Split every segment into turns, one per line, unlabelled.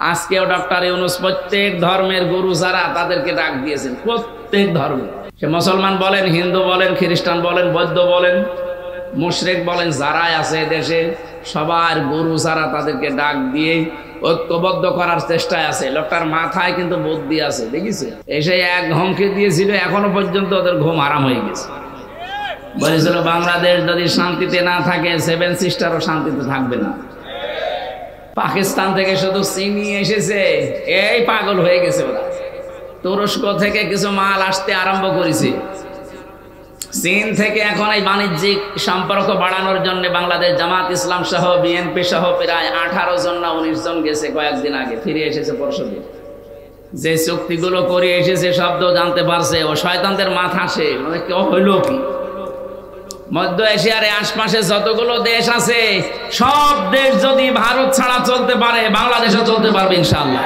আজকেও ডক্টর ইউনূস প্রত্যেক ধর্মের গুরু যারা তাদেরকে ডাক দিয়েছেন, প্রত্যেক ধর্মে, সে মুসলমান বলেন, হিন্দু বলেন, খ্রিস্টান বলেন, বৌদ্ধ বলেন, মুশরিক বলেন, যারাই আছে দেশে সবার গুরু যারা তাদেরকে ডাক দিয়ে ঐক্যবদ্ধ করার চেষ্টায় আছে। লোকটার মাথায় কিন্তু বুদ্ধি আছে, দেখিছে? এসে এক হুমকি দিয়েছিল, এখনো পর্যন্ত ওদের ঘুম আরাম হয়ে গেছে। বলেছিল বাংলাদেশ যদি শান্তিতে না থাকে, সেভেন সিস্টারও শান্তিতে থাকবে না। পাকিস্তান থেকে শুধু চিনি এসেছে, এই পাগল হয়ে গেছে ওরা। তুরস্ক থেকে কিছু মাল আসতে আরম্ভ করেছে। চীন থেকে এখন এই বাণিজ্যিক সম্পর্ক বাড়ানোর জন্য বাংলাদেশ জামাত ইসলাম সহ বিএনপি সহ প্রায় 18 জন না 19 জন গেছে কয়েকদিন আগে, ফিরে এসেছে পরশুদিন। যে চুক্তিগুলো করে এসেছে শব্দ জানতে পারছে, ও শয়তানদের মাথা সে কেউ হইল কি। মধ্য এশিয়ার আশপাশে যতগুলো দেশ আছে সব দেশ যদি ভারত ছাড়া চলতে পারে, বাংলাদেশও চলতে পারবে ইনশাআল্লাহ।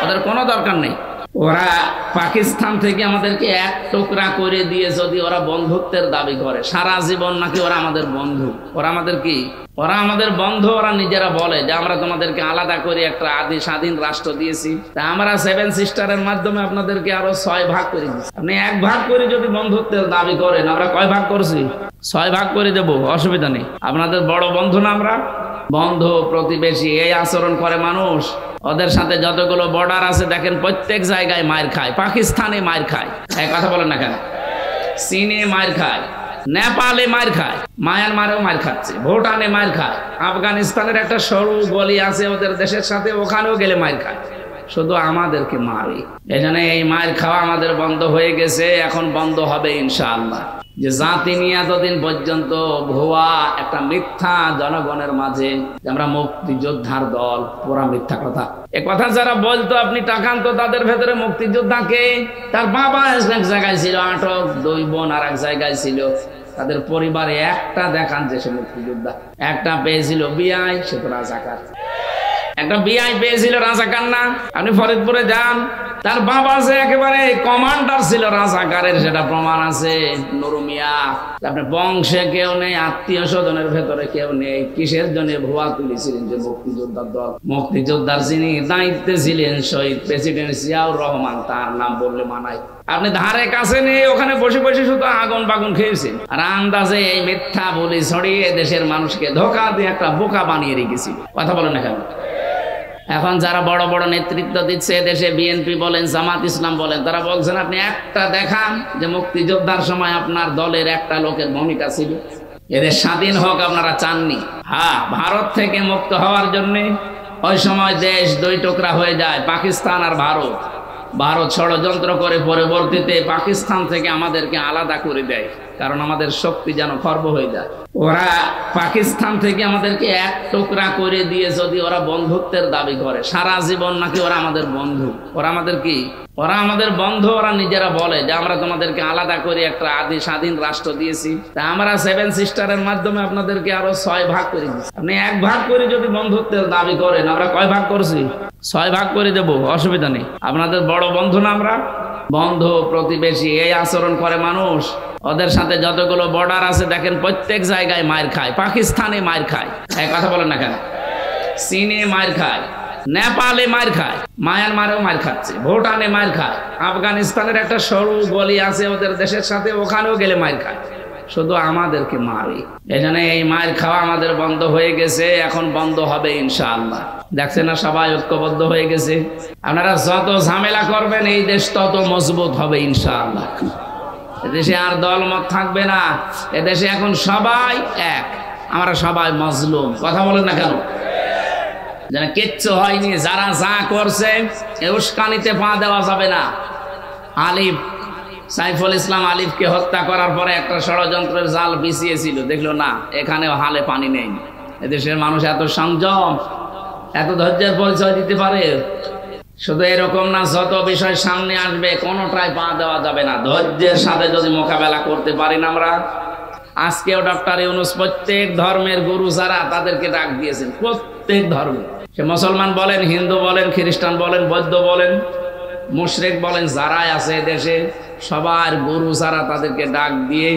ওদের কোনো দরকার নেই। ওরা পাকিস্তান থেকে আমাদেরকে এক টুকরা করে দিয়ে যদি ওরা বন্ধুত্বের দাবি করে, সারা জীবন নাকি ওরা আমাদের বন্ধু। ওরা আমাদের কি? ওরা আমাদের বন্ধু। ওরা নিজেরা বলে যে আমরা তোমাদেরকে আলাদা করে একটা আদি স্বাধীন রাষ্ট্র দিয়েছি, তা আমরা সেভেন সিস্টারের মাধ্যমে আপনাদেরকে আরো 6 ভাগ করে দিচ্ছি। আপনি 1 ভাগ করে যদি বন্ধুত্বের দাবি করেন, আমরা কয় ভাগ করছি? 6 ভাগ করে দেবো, অসুবিধা নেই। আপনাদের বড় বন্ধু না আমরা? বন্ধু প্রতিবেশী এই আচরণ করে মানুষ। ওদের সাথে যতগুলো বর্ডার আছে দেখেন প্রত্যেক জায়গায় মায়ের খায়। পাকিস্তানে মায়ের খায়, এই কথা বলেন না কেন? চীনে মায়ের খায়, নেপালে মায়ের খায়, মায়ানমারেও মায়ের খাচ্ছে, ভুটানে মায়ের খায়, আফগানিস্তানের একটা সরু গলি আছে ওদের দেশের সাথে, ওখানেও গেলে মায়ের খায়। শুধু আমাদেরকে মারে। এজন্য এই মায়ের খাওয়া আমাদের বন্ধ হয়ে গেছে, এখন বন্ধ হবে ইনশাআল্লাহ। যে জাতি নিয়ে এতদিন পর্যন্ত ভুয়া একটা মিথ্যা জনগণের মাঝে যে আমরা মুক্তিযোদ্ধার দল, পুরা মিথ্যা কথা। এ কথা যারা বলতো আপনি টাকান তো তাদের ভেতরে মুক্তিযোদ্ধাকে, তার বাবা এক জায়গায় ছিল আটক, 2 বোন আর এক জায়গায় ছিল, তাদের পরিবারে একটা দেখান যে সে মুক্তিযোদ্ধা। একটা পেয়েছিল বিআই, সে তো রাজাকার। একটা বিআই পেয়েছিল রাজাকার না? আপনি ফরিদপুরে যান, তার বাবা যে একেবারে কমান্ডার ছিল রাজাকারের, সেটা প্রমাণ আছে। নুরু মিয়া, আপনার বংশে কেউ নেই, আত্মীয় স্বজনের ভেতরে কেউ নেই। কিসের জন্য ভুয়া তুলেছিলেন যে মুক্তিযোদ্ধার দল? মুক্তিযোদ্ধার যিনি দায়িত্বে ছিলেন শহীদ প্রেসিডেন্ট জিয়াউর রহমান, তার নাম বললে মানায়। আপনি ধারে কাছে নেই, ওখানে বসে বসে শুধু আগুন বাগুন খেয়েছেন, আর আন্দাজে এই মিথ্যা বলি ছড়িয়ে দেশের মানুষকে ধোঁকা দিয়ে একটা বোকা বানিয়ে রেখেছিল। কথা বলেন না কেন? এখন যারা বড় বড় নেতৃত্ব দিচ্ছে দেশে, বিএনপি বলেন, জামাত ইসলাম বলেন, তারা বলছেন আপনি একটা দেখান যে মুক্তিযোদ্ধার সময় আপনার দলের একটা লোকের ভূমিকা ছিল। এদের স্বাধীন হোক আপনারা চাননি। হ্যাঁ, ভারত থেকে মুক্ত হওয়ার জন্য ওই সময় দেশ 2 টুকরা হয়ে যায়, পাকিস্তান আর ভারত। ভারত ষড়যন্ত্র করে পরবর্তীতে পাকিস্তান থেকে আমাদেরকে আলাদা করে দেয়, কারণ আমাদের শক্তি যেন খর্ব হয়ে যায়। ওরা পাকিস্তান থেকে আমাদেরকে এক টুকরা করে দিয়ে যদি ওরা বন্ধুত্বের দাবি করে, সারা জীবন নাকি ওরা আমাদের বন্ধু। ওরা আমাদের কি? ওরা আমাদের বন্ধু। ওরা নিজেরা বলে যে আমরা তোমাদেরকে আলাদা করে একটা আদি স্বাধীন রাষ্ট্র দিয়েছি, তা আমরা সেভেন সিস্টারের মাধ্যমে আপনাদেরকে আরো 6 ভাগ করে দিচ্ছি। আপনি 1 ভাগ করে যদি বন্ধুত্বের দাবি করেন, আমরা কয় ভাগ করছি? 6 ভাগ করে দেবো, অসুবিধা নেই। আপনাদের বড় বন্ধু না আমরা? বন্ধু প্রতিবেশী এই আচরণ করে মানুষ। ওদের সাথে যতগুলো বর্ডার আছে দেখেন প্রত্যেক জায়গায় মায়ের খায়। পাকিস্তানে মায়ের খায়, এই কথা বলেন না কেন? চীনে মায়ের খায়, নেপালে মায়ের খায়, মায়ানমারেও মায়ের খাচ্ছে, ভুটানে মায়ের খায়, আফগানিস্তানের একটা সরু গলি আছে ওদের দেশের সাথে, ওখানেও গেলে মায়ের খায়। শুধু আমাদেরকে মারে। এজন্য এই মায়ের খাওয়া আমাদের বন্ধ হয়ে গেছে, এখন বন্ধ হবে ইনশাআল্লাহ। দেখছেন না সবাই ঐক্যবদ্ধ হয়ে গেছে। আপনারা যত ঝামেলা করবেন এই দেশ তত মজবুত হবে ইনশাআল্লাহ। এদেশে আর দলমত থাকবে না। এদেশে এখন সবাই এক, আমরা সবাই মজলুম। কথা বলেন না কেন? যেন কিচ্ছু হয়নি, যারা যা করছে উস্কানিতে পা দেওয়া যাবে না। আলিফ, সাইফুল ইসলাম আলিফকে হত্যা করার পরে একটা ষড়যন্ত্রের জাল বিছিয়েছিল, দেখলো না এখানেও হালে পানি নেই। এদেশের মানুষ এত সংযম, এত ধৈর্যের পরিচয় দিতে পারে। শুধু এরকম না, যত বিষয় সামনে আসবে কোনোটাই পা দেওয়া যাবে না। ধৈর্যের সাথে যদি মোকাবেলা করতে পারি না আমরা। আজকেও ডক্টর ইউনূস প্রত্যেক ধর্মের গুরু যারা তাদেরকে ডাক দিয়েছেন, প্রত্যেক ধর্মে, সে মুসলমান বলেন, হিন্দু বলেন, খ্রিস্টান বলেন, বৌদ্ধ বলেন, মুশরিক বলেন, যারাই আছে দেশে সবার গুরু যারা তাদেরকে ডাক দিয়ে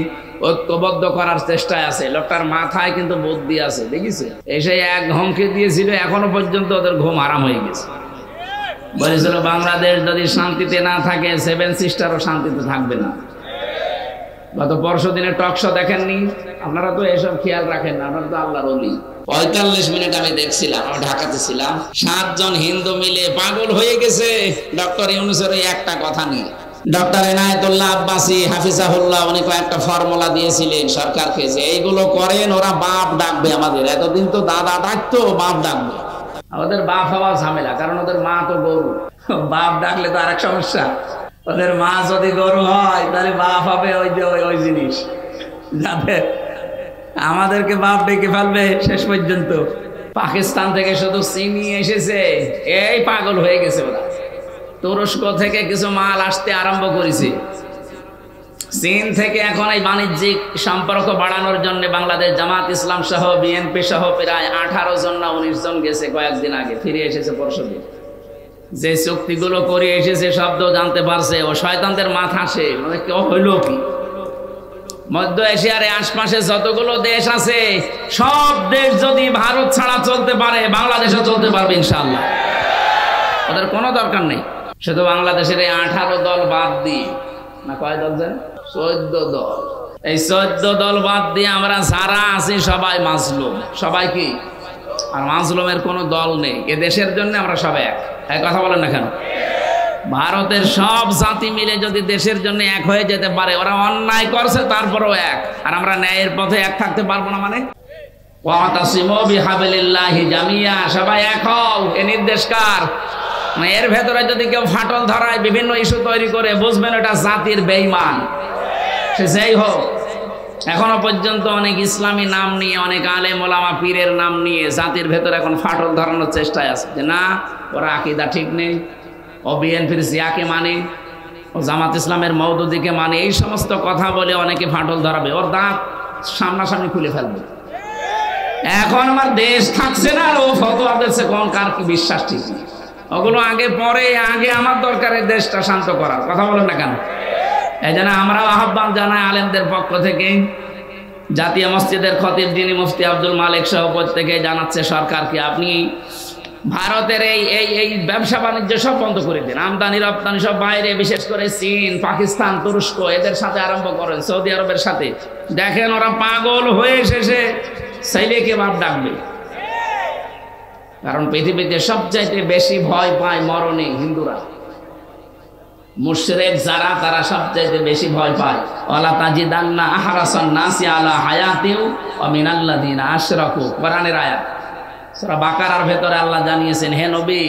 ঐক্যবদ্ধ করার চেষ্টায় আছে। লোকটার মাথায় কিন্তু বুদ্ধি আছে, দেখিছে? এসে এক হুমকি দিয়েছিল, এখনো পর্যন্ত ওদের ঘুম আরাম হয়ে গেছে। বলেছিল বাংলাদেশ যদি শান্তিতে না থাকে, সেভেন সিস্টারও শান্তিতে থাকবে না। গত পরশু দিনে টক শো দেখেননি? আপনারা তো এসব খেয়াল রাখেন না, আপনারা তো আল্লাহর ওলি। 45 মিনিট আমি দেখছিলাম, আমি ঢাকাতে ছিলাম, 7 জন হিন্দু মিলে পাগল হয়ে গেছে ডক্টর ইউনূসের এই একটা কথা নিয়ে। ডক্টর এনায়েতুল্লাহ আব্বাসী হাফিজাহুল্লাহ উনি কয়েকটা ফর্মুলা দিয়েছিলেন সরকারকে যে এইগুলো করেন, ওরা বাপ ডাকবে আমাদের। এতদিন তো দাদা ডাকতো, বাপ ডাকবে। ওদের বাপ হওয়া ঝামেলা, কারণ ওদের মা তো গরু। বাপ ডাকলে তো আরেক সমস্যা। ওদের মা যদি গরু হয় তাহলে বাপ হবে ওই যে ওই জিনিস, যাতে আমাদেরকে বাপ ডেকে ফেলবে শেষ পর্যন্ত। পাকিস্তান থেকে শুধু চিনি এসেছে, এই পাগল হয়ে গেছে ওরা। তুরস্ক থেকে কিছু মাল আসতে আরম্ভ করেছে। চীন থেকে এখন এই বাণিজ্যিক সম্পর্ক বাড়ানোর জন্য বাংলাদেশ জামাত ইসলাম সহ বিএনপি সহ প্রায় 18 জন না 19 জন গেছে কয়েকদিন আগে, ফিরে এসেছে পরশুদিন। যে চুক্তিগুলো করে এসেছে শব্দ জানতে পারছে, ও শয়তানদের মাথা সে কেউ হইল কি। মধ্য এশিয়ার আশপাশে যতগুলো দেশ আছে, সব দেশ যদি ভারত ছাড়া চলতে পারে, বাংলাদেশও চলতে পারবে ইনশাআল্লাহ। ওদের কোনো দরকার নেই। শুধু বাংলাদেশের এই 18 দল বাদ দিয়ে, না কয় দল জানেন? 14 দল। এই 14 দল বাদ দিয়ে আমরা যারা আছি সবাই মাজলুম। সবাই কি? আর মাজলুমের কোনো দল নেই। এ দেশের জন্য আমরা সবাই এক। কথা বলেন না কেন? ভারতের সব জাতি মিলে যদি দেশের জন্য এক হয়ে যেতে পারে, ওরা অন্যায় করছে তারপরেও এক, আর আমরা ন্যায়ের পথে এক থাকতে পারবো না মানে? ওয়াতাসিমু বিহাবলিল্লাহি জামিয়া, সবাই এক হও। এ নির্দেশ কার? এর ভেতরে যদি কেউ ফাটল ধরায়, বিভিন্ন ইস্যু তৈরি করে, বুঝবেন এটা জাতির বেঈমান। সে যেই হোক, এখনো পর্যন্ত অনেক ইসলামী নাম নিয়ে, অনেক আলেম ওলামা পীরের নাম নিয়ে জাতির ভেতরে এখন ফাটল ধরানোর চেষ্টায় আছে যে না, ওরা আকীদা ঠিক নেই, ও বিএনপির জিয়াকে মানে, ও জামাত ইসলামের মওদুদিকে মানে। এই সমস্ত কথা বলে অনেকে ফাটল ধরাবে, ওর দাঁত সামনাসামনি খুলে ফেলবে। এখন আমার দেশ থাকছে না, আর ও ফতোয়া দিচ্ছে কোন কার কি বিশ্বাস ঠিক নেই। ওগুলো আগে পরে, আগে আমার দরকার এই দেশটা শান্ত করার। কথা বলেন না কেন? এই জন্য আমরা আহ্বান জানাই আলেমদের পক্ষ থেকে, জাতীয় মসজিদের খতিব যিনি মুফতি আব্দুল মালিক সহ প্রত্যেকে জানাচ্ছে সরকারকে, আপনি ভারতের এই ব্যবসা বাণিজ্য সব বন্ধ করে দিন। আমদানি রপ্তানি সব বাইরে, বিশেষ করে চীন, পাকিস্তান, তুরস্ক, এদের সাথে আরম্ভ করেন, সৌদি আরবের সাথে। দেখেন ওরা পাগল হয়ে শেষে ছেলেকে বাপ ডাকবে। কারণ পৃথিবীতে সবচাইতে বেশি ভয় পায় মরণে হিন্দুরা। মুশরিক যারা, তারা সবচাইতে বেশি ভয় পায়। ওয়ালা তাজিদান্না আহরাসান নাসি আলা হায়াতিন ওয়া মিনাল্লাযিনা আশরাকু, কোরআনের আয়াত। সূরা বাকারার ভেতরে আল্লাহ জানিয়েছেন, হে নবী,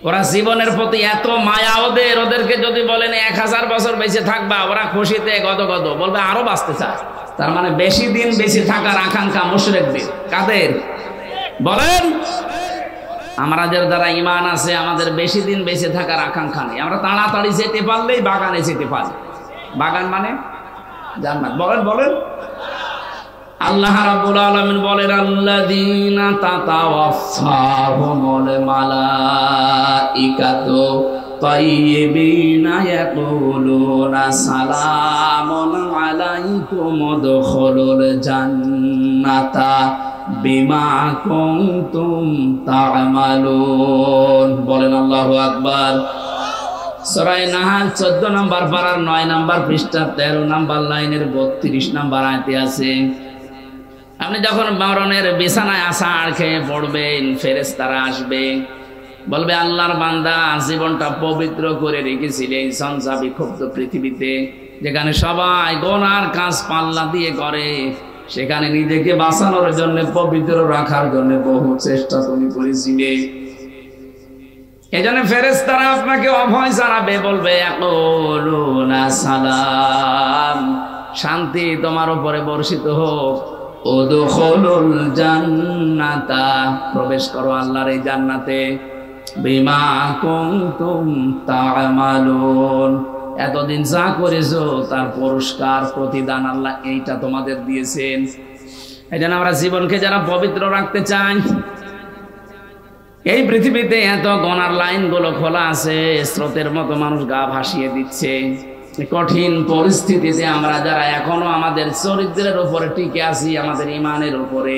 ওরা জীবনের প্রতি এত মায়া ওদেরকে যদি বলেন 1000 বছর বেঁচে থাকবা, ওরা খুশিতে গদগদ, বলবে আরো বাঁচতে চায়। তার মানে বেশি দিন বেঁচে থাকার আকাঙ্ক্ষা মুশরিকদের। কাদের বলেন? আমাদের যারা ঈমান আছে, আমাদের বেশি দিন বেঁচে থাকার আকাঙ্ক্ষা নেই। আমরা তাড়াতাড়ি যেতে পারলেই বাগানে যেতে পারি। বাগান মানে জান্নাত। বলেন আল্লাহ রাব্বুল আলামিন বলেন, আল্লাযীনা তাতাওয়াফাহুমুল মালাইকাতু তাইয়্যিবিনা ইয়াকুলুনা সালামুন আলাইকুম উদখুলুল জান্নাতা বিমা কুনতুম তা'মালুন। বলেন আল্লাহু আকবার। সূরা নাহাল 14 নম্বর পারার 9 নম্বর পৃষ্ঠা 13 নম্বর লাইনের 32 নম্বর আয়াতে আছে, আপনি যখন মরণের বিছানায় আছাড় খেয়ে পড়বেন, ফেরেশতারা আসবে, বলবে আল্লাহর বান্দা, জীবনটা পবিত্র করে রেখেছিলে এই ঝঞ্ঝা বিক্ষুব্ধ পৃথিবীতে, যেখানে সবাই গুনার কাজ পাল্লা দিয়ে করে, সেখানে নিজেকে বাঁচানোর জন্য, পবিত্র রাখার জন্য বহু চেষ্টা তুমি করেছিলে। এই জন্য ফেরেশতারা আপনাকে অভয় জানাবে, বলবে ইয়াকুলুনা সালাম, শান্তি তোমার উপরে বর্ষিত হোক। উদখুলুল জান্নাতা, প্রবেশ করো আল্লাহর এই জান্নাতে। বিমা কুনতুম তা'মালুন, এতদিন যা করেছো তার পুরস্কার, প্রতিদান আল্লাহ এইটা তোমাদের দিয়েছেন। এই জন্য আমরা জীবনকে যারা পবিত্র রাখতে চাই, এই পৃথিবীতে এত গুনার লাইনগুলো খোলা আছে, স্রোতের মতো মানুষ গা ভাসিয়ে দিচ্ছে। কঠিন পরিস্থিতিতে আমরা যারা এখনো আমাদের চরিত্রের উপরে টিকে আছি, আমাদের ইমানের উপরে,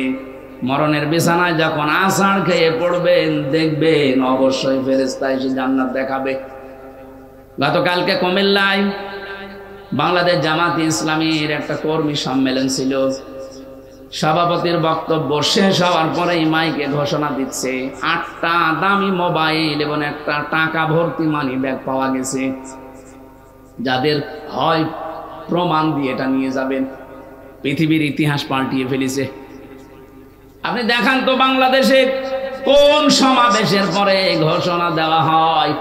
মরণের বিছানায় যখন আষাঢ় খেয়ে পড়বেন, দেখবেন অবশ্যই ফেরেশতা এসে জান্নাত দেখাবে। গতকালকে কুমিল্লায় বাংলাদেশ জামাত ইসলামীর একটা কর্মী সম্মেলন ছিল। সভাপতির বক্তব্য শেষ হওয়ার পরে মাইকে ঘোষণা দিচ্ছে 8টা দামি মোবাইল এবং একটা টাকা ভর্তি মানি ব্যাগ পাওয়া গেছে। যাদের হয় প্রমাণ দিয়ে এটা নিয়ে যাবেন। পৃথিবীর ইতিহাস পাল্টিয়ে ফেলেছে। আপনি দেখান তো বাংলাদেশে কোন সমাবেশের পরে ঘোষণা দেওয়া হয়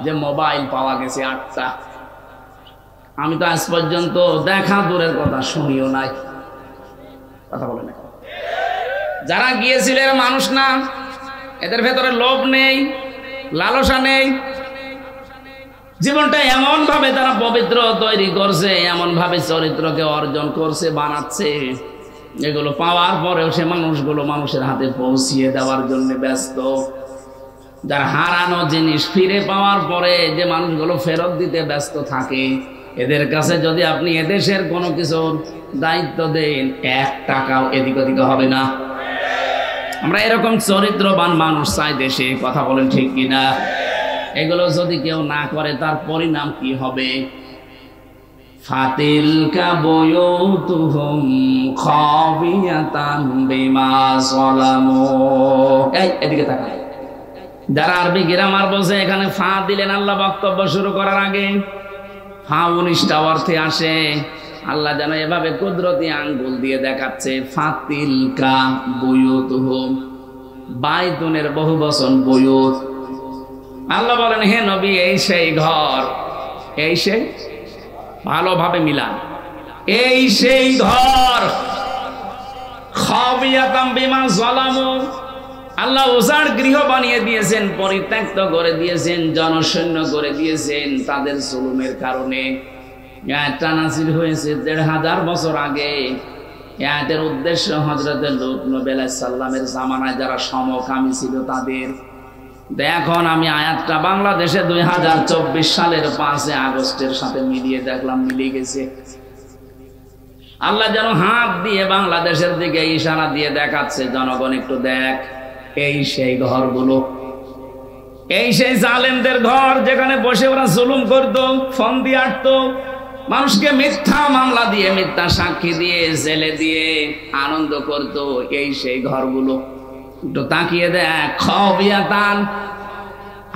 যে মোবাইল পাওয়া গেছে 8টা? আমি তো আজ পর্যন্ত দেখা দূরের কথা শুনিও নাই। কথা বলে না। যারা গিয়েছিলেন মানুষ না, এদের ভেতরে লোভ নেই, লালসা নেই। জীবনটা এমন ভাবে তারা পবিত্র তৈরি করছে, এমন ভাবে চরিত্রকে অর্জন করছে, বানাচ্ছে, এগুলো পাওয়ার পরেও সে মানুষগুলো মানুষের হাতে পৌঁছিয়ে দেওয়ার জন্য ব্যস্ত। যারা হারানো জিনিস ফিরে পাওয়ার পরে যে মানুষগুলো ফেরত দিতে ব্যস্ত থাকে, এদের কাছে যদি আপনি এদেশের কোনো কিছুর দায়িত্ব দেন, 1 টাকাও এদিক ওদিক হবে না। আমরা এরকম চরিত্রবান মানুষ চাই দেশে। কথা বলেন ঠিক কিনা? এগুলো যদি কেউ না করে তার পরিণাম কি হবে? ফাতিলকা বুয়ুতুহুম খাবিয়াতান বিমা সালামু। এই এদিকে তাকান। যারা আরবি গ্রামার বোঝে, এখানে ফা দিলেন আল্লাহ বক্তব্য শুরু করার আগে। ফা 19টা অর্থে আসে। আল্লাহ যেন এভাবে কুদরতি আঙ্গুল দিয়ে দেখাচ্ছে, ফাতিলকা বুয়ুতুহুম। বাইতুনের বহু বচন বুয়ুত। আল্লাহ বলেন, হে নবী, এই সেই ঘর, এই সেই, ভালোভাবে মিলান, এই সেই ঘর। খাবিয়াতাম বিমা যালামু। আল্লাহ উজাড় গৃহ বানিয়ে দিয়েছেন, পরিত্যক্ত করে দিয়েছেন, জনশূন্য করে দিয়েছেন তাদের জুলুমের কারণে। আয়াতটা নাযিল হয়েছে 1500 বছর আগে। আয়াতের উদ্দেশ্য হযরত লূত নবী আলাইহিস সালামের জামানায় যারা সমকামী ছিল তাদের। এখন আমি আয়াতটা বাংলাদেশে 2024 সালের 5 আগস্টের সাথে মিলিয়ে দেখলাম, মিলে গেছে। আল্লাহ যেন হাত দিয়ে বাংলাদেশের দিকে ইশারা দিয়ে দেখাচ্ছে, জনগণ একটু দেখ, এই সেই ঘরগুলো, এই সেই জালেমদের ঘর, যেখানে বসে ওরা জুলুম করতো, ফোন দিয়ে আটতো, মানুষকে মিথ্যা মামলা দিয়ে, মিথ্যা সাক্ষী দিয়ে, জেলে দিয়ে আনন্দ করতো। এই সেই ঘরগুলো একটু তাকিয়ে দেখ। খাবিয়াতান,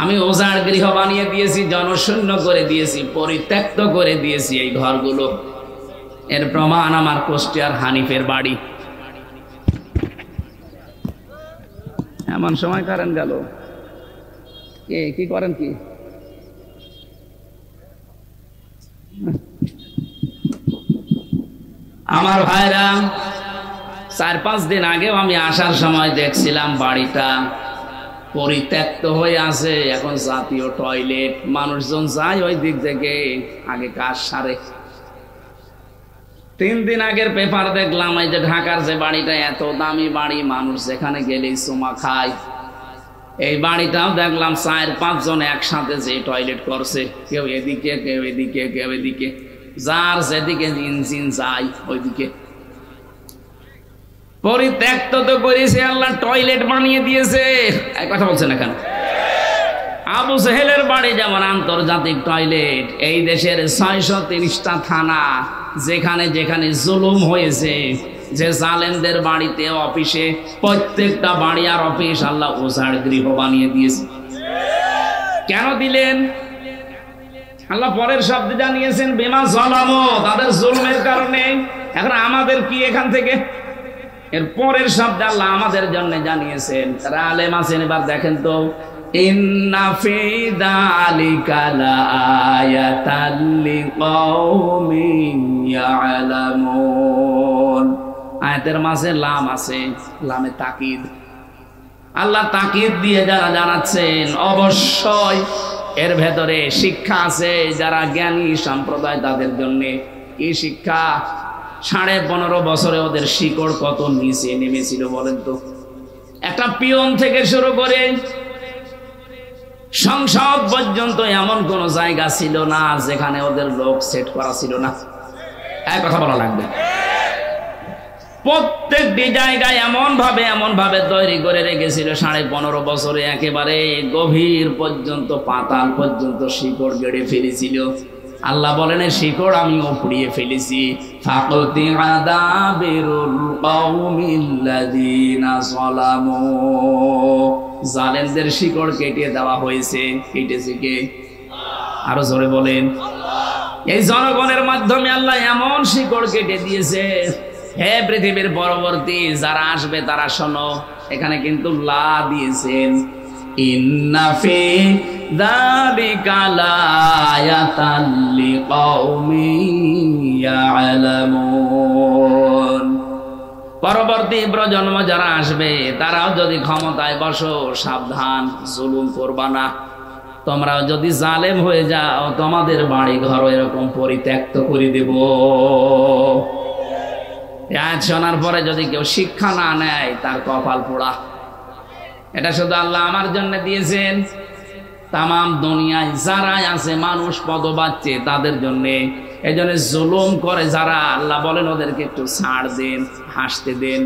আমি ওজাড় গৃহ বানিয়ে দিয়েছি, জনশূন্য করে দিয়েছি, পরিত্যক্ত করে দিয়েছি এই ঘরগুলো। এর প্রমাণ আমার কুষ্টিয়ার হানিফের বাড়ি। এমন সময় কারেন্ট গেল, কি করেন কি? আমার ভাইরা, 4-5 দিন আগেও আমি আসার সময় দেখছিলাম বাড়িটা পরিত্যক্ত হয়ে আছে। এখন জাতীয় টয়লেট, মানুষজন যায় ওই দিক থেকে, আগে কাজ সারে। 3 দিন আগের পেপার দেখলাম, এই যে ঢাকার যে বাড়িটা, এত দামি বাড়ি, মানুষ যেখানে গেলেই চুমা খায়, এই বাড়িটাও দেখলাম 4-5 জন একসাথে যে টয়লেট করছে, কেউ এদিকে, কেউ এদিকে, কেউ এদিকে, যার যেদিকে ইঞ্জিন যায় ওইদিকে। পরিত্যক্ত তো করেছে, আল্লাহ টয়লেট বানিয়ে দিয়েছে। এক কথা বলছেন না কেন? আবু সেহেলের বাড়ি যেমন আন্তর্জাতিক টয়লেট, এই দেশের 630টা থানা, যেখানে যেখানে জুলুম হয়েছে, যে জালেমদের বাড়িতে, অফিসে, প্রত্যেকটা বাড়ি আর অফিস আল্লাহ উজাড় গৃহ বানিয়ে দিয়েছে। কেন দিলেন? আল্লাহ পরের শব্দে জানিয়েছেন, বিমা যালামু, তাদের জুলমের কারণে। এখন আমাদের কি এখান থেকে? এর পরের শব্দ আল্লাহ আমাদের জন্য জানিয়েছেন। তারা আলেম আছেন, এবার দেখেন তো, ইন্না ফি যালিকা লাআয়াতাল লিকাওমিন ইয়ালামুন। আয়াতের মাঝে লাম আছে, লামে তাকিদ। আল্লাহ তাকিদ দিয়ে যারা জানাচ্ছেন, অবশ্যই এর ভেতরে শিক্ষা আছে যারা জ্ঞানী সম্প্রদায় তাদের জন্য। কি শিক্ষা? 15.5 বছরে ওদের শিকড় কত নিচে নেমেছিল বলেন তো। একটা পিয়ন থেকে শুরু করে সংসদ পর্যন্ত এমন কোন জায়গা ছিল না যেখানে ওদের লোক সেট করা ছিল না। এক কথা বলা লাগবে, প্রত্যেকটি জায়গায় এমন ভাবে তৈরি করে রেখেছিল 15.5 বছরে, একেবারে গভীর পর্যন্ত, পাতাল পর্যন্ত শিকড় গেড়ে ফেলেছিল। আল্লাহ বলেন শিকড় আমি উপড়িয়ে ফেলেছি। ফাকতি আদাবিরুল কওমিল্লাযিনা যালামু, জালেমদের শিকড় কেটে দেওয়া হয়েছে। কেটেছে কে? আরো জোরে বলেন। এই জনগণের মাধ্যমে আল্লাহ এমন শিকড় কেটে দিয়েছে। হে পৃথিবীর পরবর্তী যারা আসবে তারা শোনো, এখানে কিন্তু লা দিয়েছেন, ইন্না ফি যালিকা লায়াতাল লিকাউমিন ইয়ালামুন। পরবর্তী প্রজন্ম যারা আসবে তারাও যদি ক্ষমতায় বসো, সাবধান, জুলুম করবা না। তোমরাও যদি জালেম হয়ে যাও, তোমাদের বাড়ি ঘর এরকম পরিত্যক্ত করে দেব। আজ শোনার পরে যদি কেউ শিক্ষা না নেয়, তার কপাল পোড়া। এটা শুধু আল্লাহ আমার জন্য দিয়েছেন, তামাম দুনিয়ায় যারা আছে মানুষ পদ পাচ্ছে তাদের জন্য। এই জন্য জুলুম করে যারা, আল্লাহ বলেন ওদেরকে একটু ছাড় দেন, হাসতে দেন।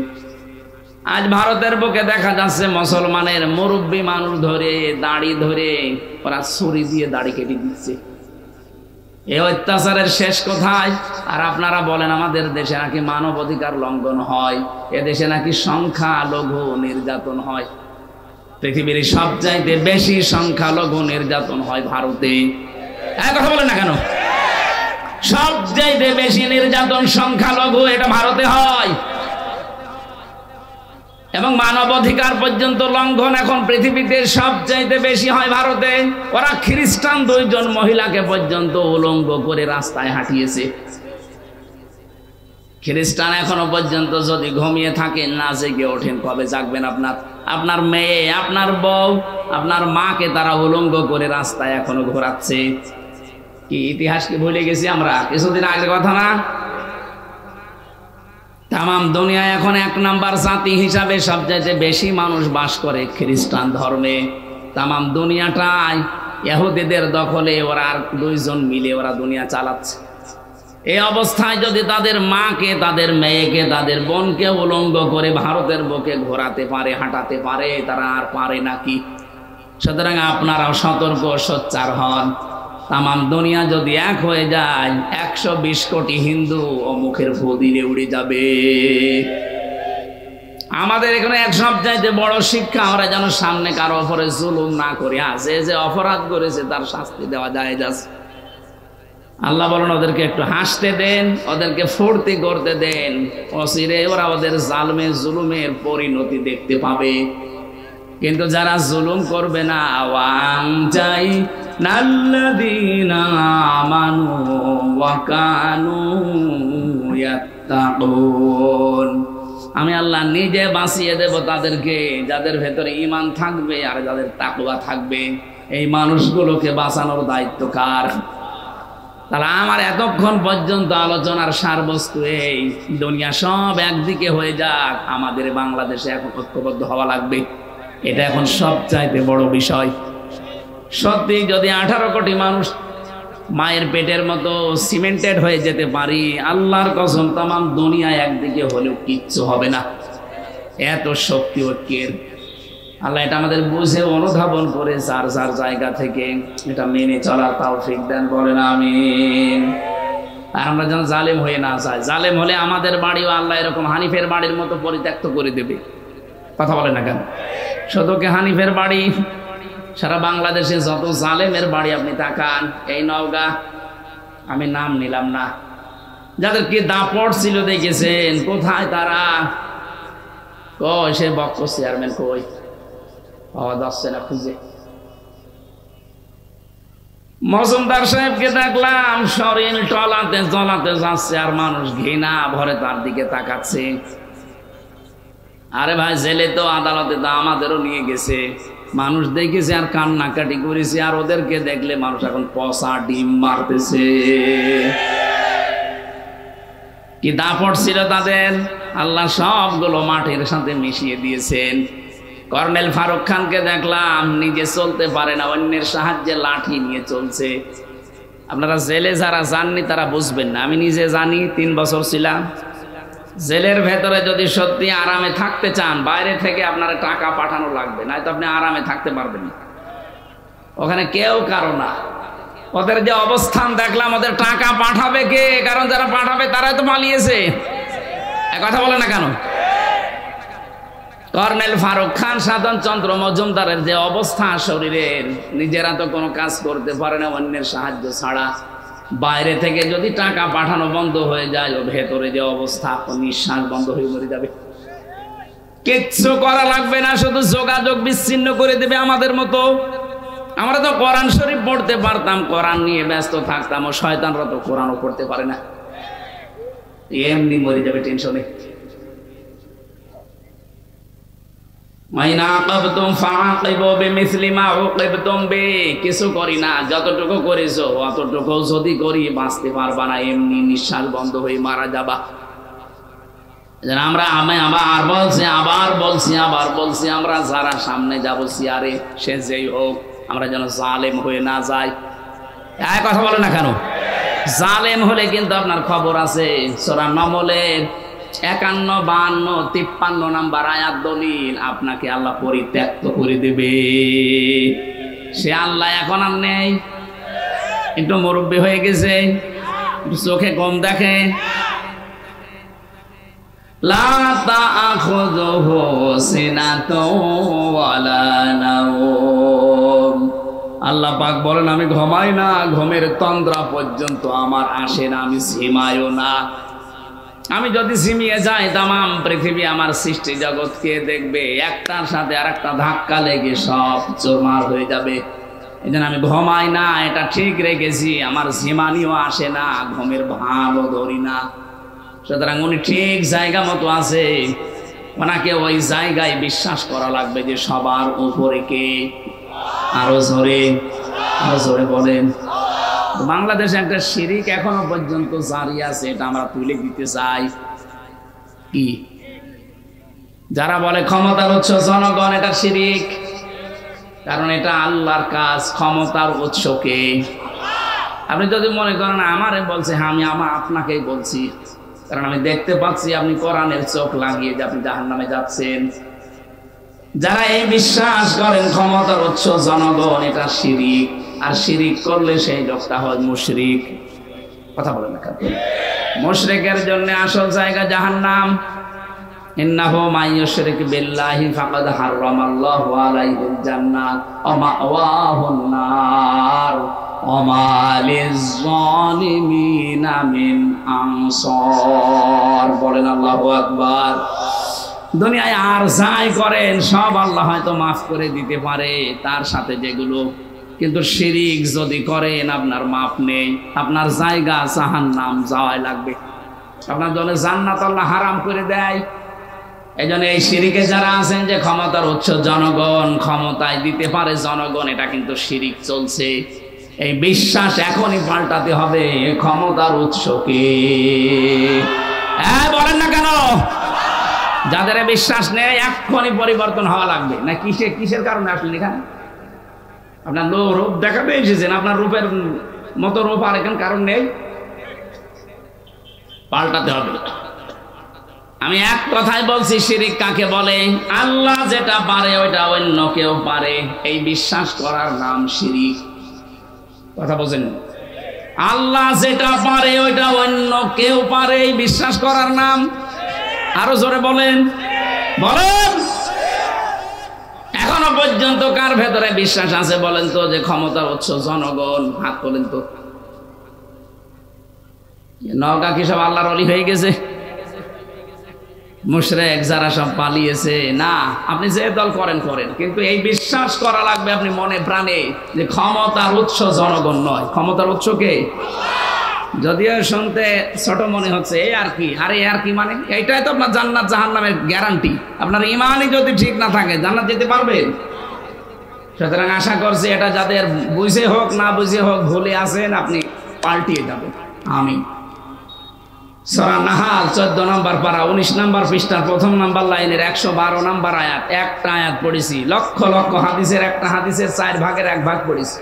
আজ ভারতের বুকে দেখা যাচ্ছে মুসলমানের মুরব্বী মানুষ ধরে, দাড়ি ধরে ওরা ছুরি দিয়ে দাড়ি কেটে দিচ্ছে। এই অত্যাচারের শেষ কোথায়? আর আপনারা বলেন আমাদের দেশে নাকি মানব অধিকার লঙ্ঘন হয়, এদেশে নাকি সংখ্যালঘু নির্যাতন হয়। পৃথিবীর সবচাইতে বেশি সংখ্যালঘু নির্যাতন হয় ভারতে। এক কথা বলেন না কেন? সবচাইতে বেশি নির্যাতন সংখ্যালঘু, এটা ভারতে হয়। এবং মানবাধিকার পর্যন্ত লঙ্ঘন এখন পৃথিবীতে সবচাইতে বেশি হয় ভারতে। ওরা খ্রিস্টান 2 জন মহিলাকে পর্যন্ত উলঙ্গ করে রাস্তায় হাঁটিয়েছে। খ্রিস্টান এখনো পর্যন্ত যদি ঘুমিয়ে থাকেন, না জেগে ওঠেন, কবে জাগবেন? আপনার মেয়ে, আপনার বউ, আপনার মাকে তারা উলঙ্গ করে রাস্তায় এখনো ঘোরাচ্ছে। কি ইতিহাস কি ভুলে গেছি আমরা? কিছুদিন আগের কথা না? তামাম দুনিয়ায় এখন 1 নাম্বার জাতি হিসাবে সবচেয়ে বেশি মানুষ বাস করে খ্রিস্টান ধর্মে। তামাম দুনিয়াটাই ইহুদিদের দখলে। ওরা আর 2 জন মিলে ওরা দুনিয়া চালাচ্ছে। এই অবস্থায় যদি তাদের মাকে, তাদের মেয়েকে, তাদের বোনকে উলঙ্গ করে ভারতের বুকে ঘোরাতে পারে, হাঁটাতে পারে, তারা আর পারে নাকি? সুতরাং আপনারাও সতর্ক, সোচ্চার হন। তামাম দুনিয়া যদি এক হয়ে যায়, 120 কোটি হিন্দু ও মুখের ফু দিলে উড়ে যাবে। আমাদের এখানে এক সবচাইতে বড় শিক্ষা, আমরা যেন সামনে কারো উপরে জুলুম না করি। আছে যে অপরাধ করেছে তার শাস্তি দেওয়া যায় যাচ্ছে। আল্লাহ বলেন ওদেরকে একটু হাসতে দেন, ওদেরকে ফুর্তি করতে দেন। অচিরে ওরা ওদের জালমে জুলুমের পরিণতি দেখতে পাবে। কিন্তু যারা জুলুম করবে না, ওয়াং চাই নাল্লাযীনা আমানু ওয়া কানু ইয়াত্তাকুন, আমি আল্লাহ নিজে বাঁচিয়ে দেব তাদেরকে, যাদের ভেতরে ঈমান থাকবে আর যাদের তাকওয়া থাকবে। এই মানুষগুলোকে বাঁচানোর দায়িত্ব কার? তাহলে আমার এতক্ষণ পর্যন্ত আলোচনার সারবস্তু এই, দুনিয়া সব একদিকে হয়ে যাক, আমাদের বাংলাদেশে এখন ঐক্যবদ্ধ হওয়া লাগবে। এটা এখন সবচাইতে বড় বিষয়। সত্যি যদি 18 কোটি মানুষ মায়ের পেটের মতো সিমেন্টেড হয়ে যেতে পারি, আল্লাহর কসম তামাম দুনিয়া একদিকে হলেও কিচ্ছু হবে না। এত শক্তি ঐক্যের। আল্লাহ এটা আমাদের বুঝে অনুধাবন করে যার যার জায়গা থেকে এটা মেনে চলার তৌফিক দেন, বলেন আমিন। আর আমরা যেন জালেম হয়ে না যাই। জালেম হলে আমাদের বাড়িও আল্লাহ এরকম হানিফের বাড়ির মতো পরিত্যক্ত করে দেবে। কথা বলে না কেন? শুধু কি হানিফের বাড়ি, সারা বাংলাদেশে যত জালেমের বাড়ি আপনি তাকান। এই নওগাঁ, আমি নাম নিলাম না, যাদের কি দাপট ছিল দেখেছেন, কোথায় তারা? কই সে বক্স চেয়ারম্যান কই? পাওয়া যাচ্ছে না খুঁজে। মজুমদার সাহেবকে দেখলাম শরীর টলাতে জ্বলাতে যাচ্ছে, আর মানুষ ঘৃণা ভরে তার দিকে তাকাচ্ছে। আরে ভাই, জেলে তো, আদালতে তো আমাদেরও নিয়ে গেছে, মানুষ দেখেছে আর কান্নাকাটি করেছে। আর ওদেরকে দেখলে মানুষ এখন পচা ডিম মারতেছে। কি দাপট ছিল তাদের! আল্লাহ সবগুলো মাটির সাথে মিশিয়ে দিয়েছেন। কর্নেল ফারুক খানকে দেখলাম নিজে চলতে পারে না, অন্যের সাহায্যে লাঠি নিয়ে চলছে। আপনারা জেলে যারা যাননি তারা বুঝবেন না, আমি নিজে জানি, 3 বছর ছিলাম জেলের ভেতরে। যদি সত্যি আরামে থাকতে চান, বাইরে থেকে আপনার টাকা পাঠানো লাগবে, নয়তো আপনি আরামে থাকতে পারবেন না। ওখানে কেউ কারো না। ওদের যে অবস্থান দেখলাম, ওদের টাকা পাঠাবে কে? কারণ যারা পাঠাবে তারাই তো পালিয়েছে। কথা বলে না কেন? কর্নেল ফারুক খান, সাধন চন্দ্র মজুমদারের যে অবস্থা শরীরের, নিজেরা তো কোনো কাজ করতে পারে না অন্যের সাহায্য ছাড়া। বাইরে থেকে যদি টাকা পাঠানো বন্ধ হয়ে যায়, ও ভেতরে যে অবস্থা, ও নিঃশ্বাস বন্ধ হয়ে মরে যাবে। কিচ্ছু করা লাগবে না, শুধু যোগাযোগ বিচ্ছিন্ন করে দেবে আমাদের মতো। আমরা তো কোরআন শরীফ পড়তে পারতাম, কোরআন নিয়ে ব্যস্ত থাকতাম, ও শয়তানরা তো কোরআনও পড়তে পারে না, এমনি মরে যাবে টেনশনে। কিছু করি না, যতটুকু করেছো অতটুকু যদি করি বাঁচতে পারবা না, এমনি নিঃশ্বাস বন্ধ হয়ে মারা যাবা। আবার বলছি আমরা যারা সামনে যাবো সিয়ারে, সে যেই হোক, আমরা যেন জালেম হয়ে না যাই। কথা বলে না কেন? জালেম হলে কিন্তু আপনার খবর আছে। সূরা নমলের 51, 52, 53 নাম্বার আয়াত দলিল, আপনাকে আল্লাহ পরিত্যক্ত করে দেবে। সে আল্লাহ এখন আর নেই, একটু মুরব্বী হয়ে গেছে, চোখে কম দেখে। লা তাআখুযুহু সিনাতুন ওয়ালা নাওম। আল্লাহ পাক বলেন, আমি ঘুমাই না, ঘুমের তন্দ্রা পর্যন্ত আমার আসে না, আমি ঝিমাইও না। আমি যদি ঝিমিয়ে যাই, তামাম পৃথিবী আমার সৃষ্টি জগৎকে দেখবে, একটার সাথে আর একটা ধাক্কা লেগে সব চুরমার হয়ে যাবে। এই জন্য আমি ঘুমাই না, এটা ঠিক রেখেছি। আমার ঝিমানিও আসে না, ঘুমের ভালো ধরি না। সুতরাং উনি ঠিক জায়গা মতো আছে, ওনাকে ওই জায়গায় বিশ্বাস করা লাগবে যে সবার উপরে কে। আরো জোরে বলেন। বাংলাদেশে একটা শিরিক এখনো পর্যন্ত জারি আছে, এটা আমরা তুলে দিতে চাই। কি? যারা বলে ক্ষমতার উৎস জনগণ, এটা শিরিক। কারণ এটা আল্লাহর কাজ, ক্ষমতার উৎসকে। আপনি যদি মনে করেন আমারে বলছে, হ্যাঁ আমি আপনাকেই বলছি, কারণ আমি দেখতে পাচ্ছি আপনি কোরআনের চোখ লাগিয়ে যে আপনি জাহান্নামে যাচ্ছেন। যারা এই বিশ্বাস করেন ক্ষমতার উৎস জনগণ, এটা শিরিক। আর শিরিক করলে সেই লোকটা হয় মুশরিক। কথা বলেন না? মুশরিকের জন্য আসল জায়গা জাহান্নাম। ইন্নাহু মাইয়ুশরিক বিল্লাহি ফাকাদ হারামাল্লাহু আলাইহিল জান্নাহ ওয়া মাওয়াহুন নার ওয়া মা লিয-যালিমিনা মিন আনসার। বলেন আল্লাহু আকবার। দুনিয়ায় আর যাই করেন সব আল্লাহ হয়তো মাফ করে দিতে পারে, তার সাথে যেগুলো, কিন্তু শিরিক যদি করেন আপনার মাপ নেই, আপনার জায়গা জাহান্নাম যাওয়াই লাগবে। আপনার জন্য জান্নাত আল্লাহ হারাম করে দেয়। এই জন্য এই শিরিকে যারা আছেন যে ক্ষমতার উৎস জনগণ, ক্ষমতায় দিতে পারে জনগণ, এটা কিন্তু শিরিক চলছে। এই বিশ্বাস এখনই পাল্টাতে হবে, ক্ষমতার উৎসকে। বলেন না কেন? যাদের বিশ্বাস নেই এখনই পরিবর্তন হওয়া লাগবে। না কিসের কারণে আসলেন এখানে? আপনার রূপ দেখাতে এসেছেন, আপনার রূপের মতো রূপ আর এখানে কারণ নেই, পাল্টাতে হবে। আমি এক কথাই বলছি, শিরিক কাকে বলে? আল্লাহ যেটা পারে ওইটা অন্য কেউ পারে, এই বিশ্বাস করার নাম শিরিক। কথা বলছেন? আল্লাহ যেটা পারে ওইটা অন্য কেউ পারে, এই বিশ্বাস করার নাম। আরো জোরে বলেন, বলেন। এখনো পর্যন্ত কার ভেতরে বিশ্বাস আছে বলেন তো যে ক্ষমতার উৎস জনগণ? হাত তোলেন তো। নওগাঁ কি সব আল্লাহর ওলি হয়ে গেছে? মুশরিক যারা সব পালিয়েছে? না, আপনি যে দল করেন, কিন্তু এই বিশ্বাস করা লাগবে আপনি মনে প্রাণে যে ক্ষমতার উৎস জনগণ নয়, ক্ষমতার উৎস কে? যদিও শুনতে ছোট মনে হচ্ছে, এই আর কি, আরে আর কি মানে? এইটাই তো আপনার জান্নাত জাহান্নামের গ্যারান্টি। আপনার ইমানই যদি ঠিক না থাকে জান্নাত যেতে পারবেন? সুতরাং আশা করছি এটা যাদের বুঝে হোক না বুঝে হোক ভুলে আছেন, আপনি পাল্টিয়ে যাবেন। আমি সূরা নাহাল 14 নম্বর পারা 19 নম্বর পৃষ্ঠার প্রথম নম্বর লাইনের 112 নম্বর আয়াত। একটা আয়াত পড়েছি, লক্ষ লক্ষ হাদিসের একটা হাদিসের 4 ভাগের 1 ভাগ পড়েছি।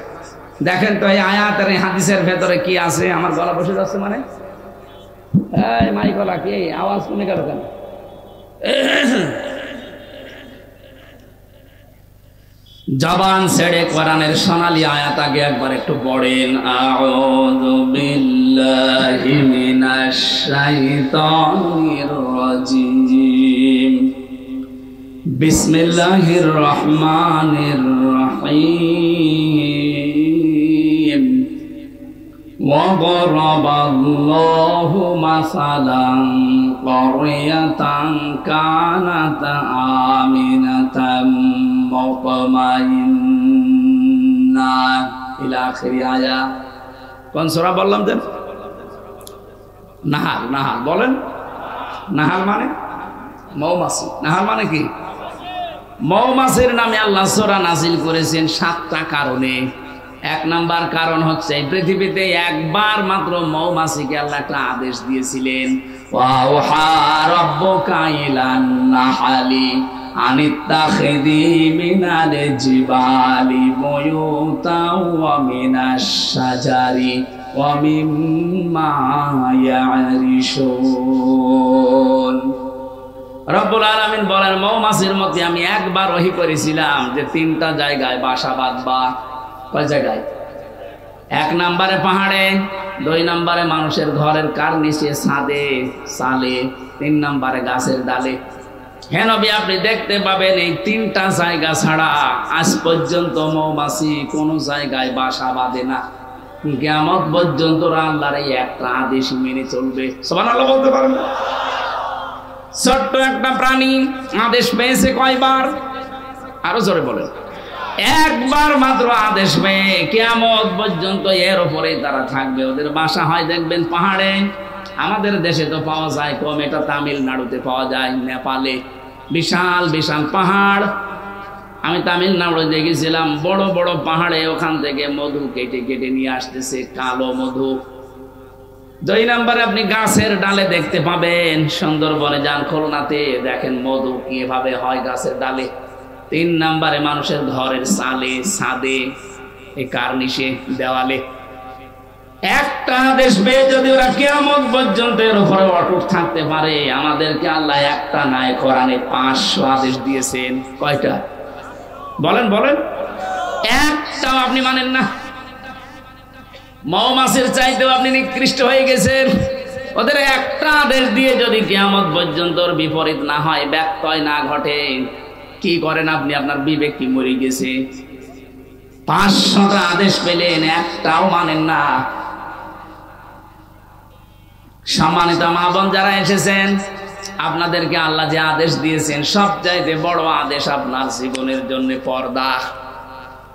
দেখেন তো এই আয়াত আর এই হাদিসের ভেতরে কি আছে। আমার গলা বসে যাচ্ছে মানে, এই মাইক গলা কি আওয়াজ শুনে গেল কেন? জবান ছেড়ে কোরআনের সোনালী আয়াত আগে একবার একটু পড়েন। আউযু বিল্লাহি মিনাশ শাইতানির রাজিম। বিসমিল্লাহির রহমানির রহিম। وضرب الله مثلا قرية كانت آمنة مطمئنة إلى آخر آية। কোন সূরা বললাম দেন? নাহাল। নাহাল বলেন। নাহাল মানে মৌমাছি। নাহাল মানে কি? মৌমাছির নামে আল্লাহ সূরা নাযিল করেছেন 7টা কারণে। 1 নাম্বার কারণ হচ্ছে পৃথিবীতে একবার মাত্র মৌমাছিকে আল্লাহ একটা আদেশ দিয়েছিলেন, ওয়াহা রাব্বুকা ইলান নাহলি আনিত্তাখিযি মিনাল জিবালি বুয়ুতাও ওয়া মিনাশ শাজারি ওয়া মিম্মা ইয়ারিশুন। রব্বুল আলামিন বলেন, মৌমাছির মধ্যে আমি একবার ওহী করেছিলাম যে 3টা জায়গায় বাসা বাঁধবা। কয় জায়গায়? 1 নম্বরে পাহাড়ে, 2 নম্বরে মানুষের ঘরের কার্নিশে, ছাদে, চালে, 3 নম্বরে গাছের ডালে। হে নবী, আপনি দেখতে পাবেন এই 3টা জায়গা ছাড়া আজ পর্যন্ত মৌমাছি কোনো জায়গায় বাসা বাঁধে না। কিয়ামত পর্যন্ত আল্লাহর এই একটা আদেশ মেনে চলবে। সুবহানাল্লাহ বলতে পারেন? ছোট্ট একটা প্রাণী আদেশ পেয়েছে কয়বার? আরো জোরে বলেন। একবার মাত্র আদেশ পেয়ে কিয়ামত পর্যন্ত এর উপরে তারা থাকবে। ওদের বাসা হয় দেখবেন পাহাড়ে। আমাদের দেশে তো পাওয়া যায় কম, এটা তামিলনাড়ুতে পাওয়া যায়, নেপালে বিশাল বিশাল পাহাড়। আমি তামিলনাড়ু দেখেছিলাম, বড় বড় পাহাড়ে ওখান থেকে মধু কেটে কেটে নিয়ে আসতেছে, কালো মধু। 2 নম্বরে আপনি গাছের ডালে দেখতে পাবেন, সুন্দরবনে যান, খুলনাতে দেখেন মধু কিভাবে হয় গাছের ডালে। 3 নম্বরে মানুষের ঘরের চালে, ছাদে, এই কার্নিশে, দেওয়ালে। একটা আদেশ পেয়ে যদি ওরা কিয়ামত পর্যন্ত এর উপরে অটুট থাকতে পারে, আমাদেরকে আল্লাহ একটা নয় কোরআনে 500 আদেশ দিয়েছেন। কয়টা বলেন বলেন? একটাও আপনি মানেন না। মৌমাছির চাইতেও আপনি নিকৃষ্ট হয়ে গেছেন। ওদের একটা আদেশ দিয়ে যদি কিয়ামত পর্যন্ত ওর বিপরীত না হয়, ব্যত্যয় না ঘটে, কি করেন আপনি? আপনার বিবেক কি মরে গেছে? 500টা আদেশ পেলেন, একটাও মানেন না। সম্মানিত মা বোন যারা এসেছেন, আপনাদেরকে আল্লাহ যে আদেশ দিয়েছেন সবচাইতে বড় আদেশ আপনার জীবনের জন্য পর্দা।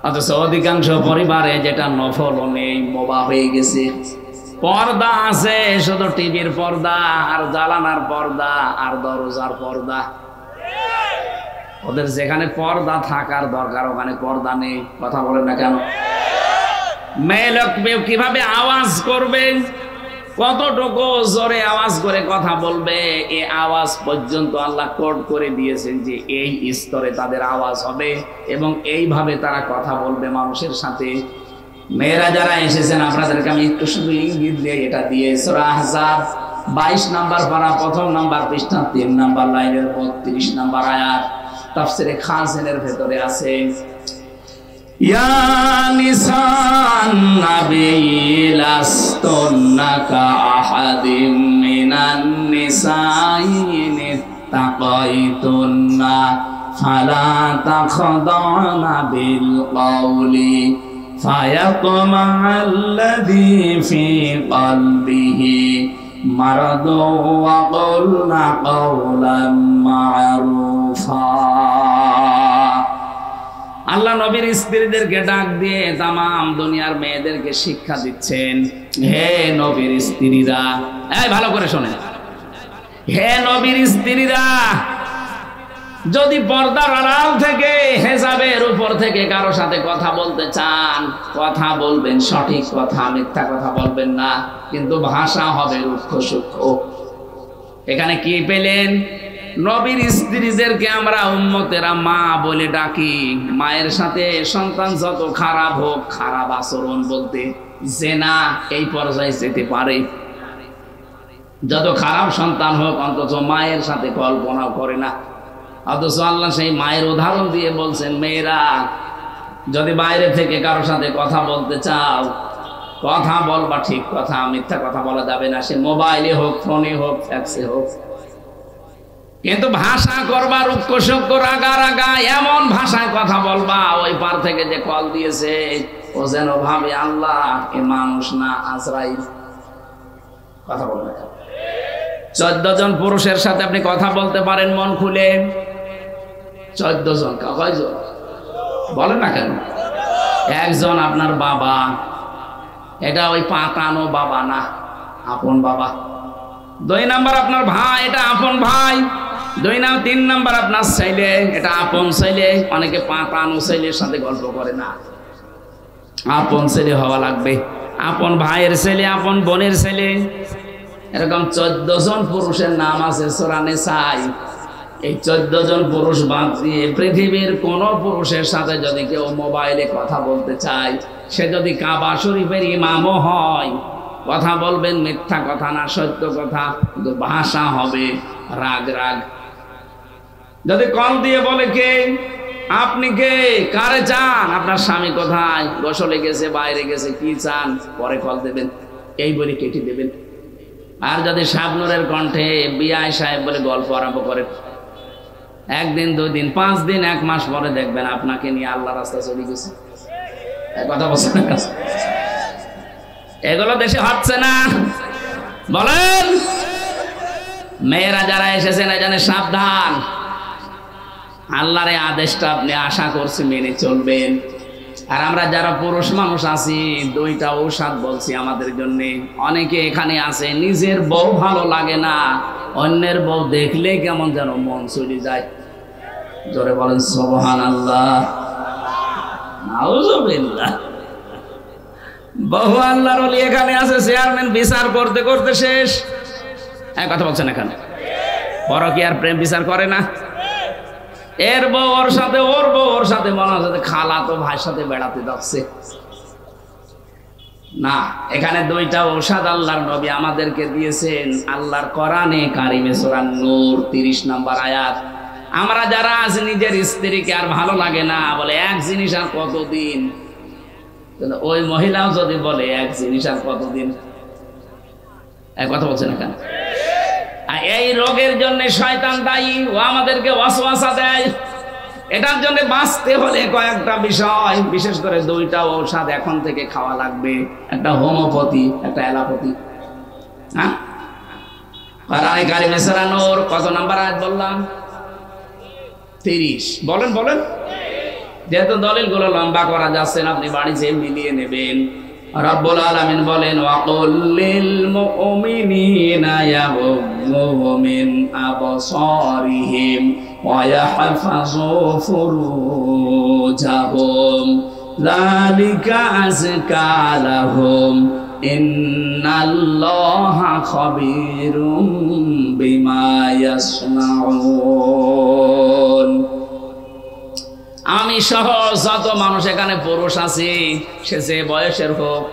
অথচ অধিকাংশ পরিবারে যেটা নফল নেই, মোবা হয়ে গেছে। পর্দা আছে শুধু টিভির পর্দা, আর জানালার পর্দা, আর দরজার পর্দা। ওদের যেখানে পর্দা থাকার দরকার ওখানে পর্দা নেই। কথা বলেন না কেন? মেয়ে লোক কিভাবে আওয়াজ করবে, কতটুকু জোরে আওয়াজ করে কথা বলবে, এই আওয়াজ পর্যন্ত আল্লাহ কোড করে দিয়েছেন যে এই স্তরে তাদের আওয়াজ হবে এবং এইভাবে তারা কথা বলবে মানুষের সাথে। মেয়েরা যারা এসেছেন, আপনাদেরকে আমি একটু শুধু ইঙ্গিত দিয়ে এটা দিয়ে, সূরা আহজাব 22 নম্বর পারা 1ম নম্বর পৃষ্ঠা 3 নম্বর লাইনের 32 নম্বর আয়াত তাফসীরে খাজিনের ভেতরে আছে। ইয়া নিসান নাবিয়্যি লাস্তুন্না কাআহাদিম মিনান নিসাইনি তাকাইতুন্না ফালা তাখদানা বিল কওলি ফায়াতমাআল্লাযী ফি কলবিহি মারাদু ওয়া কুলনা কওলাম মা'রুফা। আল্লাহ নবীর স্ত্রীদেরকে ডাক দিয়ে তামাম দুনিয়ার মেয়েদেরকে শিক্ষা দিচ্ছেন, হে নবীর স্ত্রীরা, এই ভালো করে শোনেন, হে নবীর স্ত্রীরা, যদি পর্দার আড়াল থেকে, হেজাবের উপর থেকে কারো সাথে কথা বলতে চান, কথা বলবেন সঠিক কথা, মিথ্যা কথা বলবেন না, কিন্তু ভাষা হবে রুক্ষ সূক্ষ্ম। এখানে কি পেলেন? নবীর স্ত্রীদেরকে আমরা উম্মতেরা মা বলে ডাকি। মায়ের সাথে সন্তান যত খারাপ হোক, খারাপ আচরণ বলতে জেনা এই পর্যায়ে যেতে পারে। যত খারাপ সন্তান হোক, অন্তত মায়ের সাথে কল্পনাও করে না। অথচ আল্লাহ সেই মায়ের উদাহরণ দিয়ে বলছেন, মেয়েরা যদি বাইরে থেকে কারোর সাথে কথা বলতে চাও, কথা বলবা ঠিক কথা, মিথ্যা কথা বলা যাবে না। সে মোবাইলে হোক, ফোনে হোক, ফ্যাক্সে হোক। কিন্তু ভাষা করবা রুক্ষ সূক্ষ্ম, রাগা রাগা, এমন ভাষায় কথা বলবা ওই পার থেকে যে কল দিয়েছে ও যেন ভাবে আল্লাহ এ মানুষ না আজরাইল। কথা বলবে। 14 জন পুরুষের সাথে আপনি কথা বলতে পারেন মন খুলে। 14 জন, কয়জন বলেন না কেন? একজন আপনার বাবা, এটা ওই পাকানো বাবা না, আপন বাবা। 2 নাম্বার আপনার ভাই, এটা আপন ভাই। 3 নাম্বার আপনার ছেলে, এটা আপন ছেলে। অনেকে পাকানো ছেলের সাথে গল্প করে না, আপন ছেলে হওয়া লাগবে। আপন ভাইয়ের ছেলে, আপন বোনের ছেলে। এরকম 14 জন পুরুষের নাম আছে সূরা নিসায়। এই 14 জন পুরুষ বাদ দিয়ে পৃথিবীর কোন পুরুষের সাথে যদি কেউ মোবাইলে কথা বলতে চায়, সে যদি কাবা শরীফের ইমামও হয়, কথা বলবেন মিথ্যা কথা না, সত্য কথা, কিন্তু ভাষা হবে রাগ রাগ। যদি কল দিয়ে বলে কে, আপনি কে, কারে চান, আপনার স্বামী কোথায়, গোসলে গেছে, বাইরে গেছে, কি চান, পরে কল দেবেন, এই বলে কেটে দেবেন। আর যদি শাবনুরের কণ্ঠে বিআই সাহেব বলে গল্প আরম্ভ করেন, 1 দিন 2 দিন 5 দিন 1 মাস পরে দেখবেন আপনাকে নিয়ে আল্লাহ রাস্তা চলে গেছে। কথা বলছেন না? এগুলো দেশে হচ্ছে না, বলেন? মেয়েরা যারা এসেছেন এখানে সাবধান, আল্লাহর এই আদেশটা আপনি আশা করছি মেনে চলবেন। আর আমরা যারা পুরুষ মানুষ আছি, 2টা ঔষধ বলছি আমাদের জন্য। অনেকে এখানে আছে নিজের বউ ভালো লাগে না, অন্যের বউ দেখলে কেমন যেন মন চলে যায়। জোরে বলেন সুবহানাল্লাহ, নাউযুবিল্লাহ। বহু আল্লাহর ওলি এখানে আছে, চেয়ারম্যান বিচার করতে করতে শেষ। কথা বলছেন এখানে, পরকীয়ার প্রেম বিচার করে না। এর বউ ওর সাথে, ওর বউ ওর সাথে, মনে হচ্ছে খালা তো ভাইয়ের সাথে বেড়াতে যাচ্ছে না। এখানে 2টা ঔষধ আল্লাহর নবী আমাদেরকে দিয়েছেন আল্লাহর কোরআনে কারিমে সূরা নূর 30 নম্বর আয়াত। আমরা যারা আজ নিজের স্ত্রীকে আর ভালো লাগে না, বলে এক জিনিস আর কতদিন, ওই মহিলাও যদি বলে এক জিনিস আর কতদিন, কথা বলছেন এখানে। এই রোগের জন্য শয়তান দায়ী, ও আমাদেরকে ওয়াসওয়াসা দেয়। এটার জন্য বাঁচতে হলে কয়েকটা বিষয়, বিশেষ করে 2টা ঔষধ এখন থেকে খাওয়া লাগবে। একটা হোমিওপ্যাথি, একটা অ্যালোপ্যাথি। হ্যাঁ, কোরআনে কারিমে সূরা নূর কত নাম্বার আয়াত বললাম? 30। বলেন বলেন। যেহেতু দলিলগুলো লম্বা করা যাচ্ছে না, আপনি বাড়ি যেয়ে মিলিয়ে নেবেন। রব্বুল আলামিন বলেন, ওয়াকুল লিল মুমিনিনা ইয়াগুযু মিন আবসারিহিম ওয়া ইয়াহফাযু ফুরুজাহুম যালিকা আযকা লাহুম ইন্নাল্লাহা খাবীরুম বিমা ইয়াসনাউন। আমি সহ যত মানুষ এখানে পুরুষ আছি, সে যে বয়সের হোক,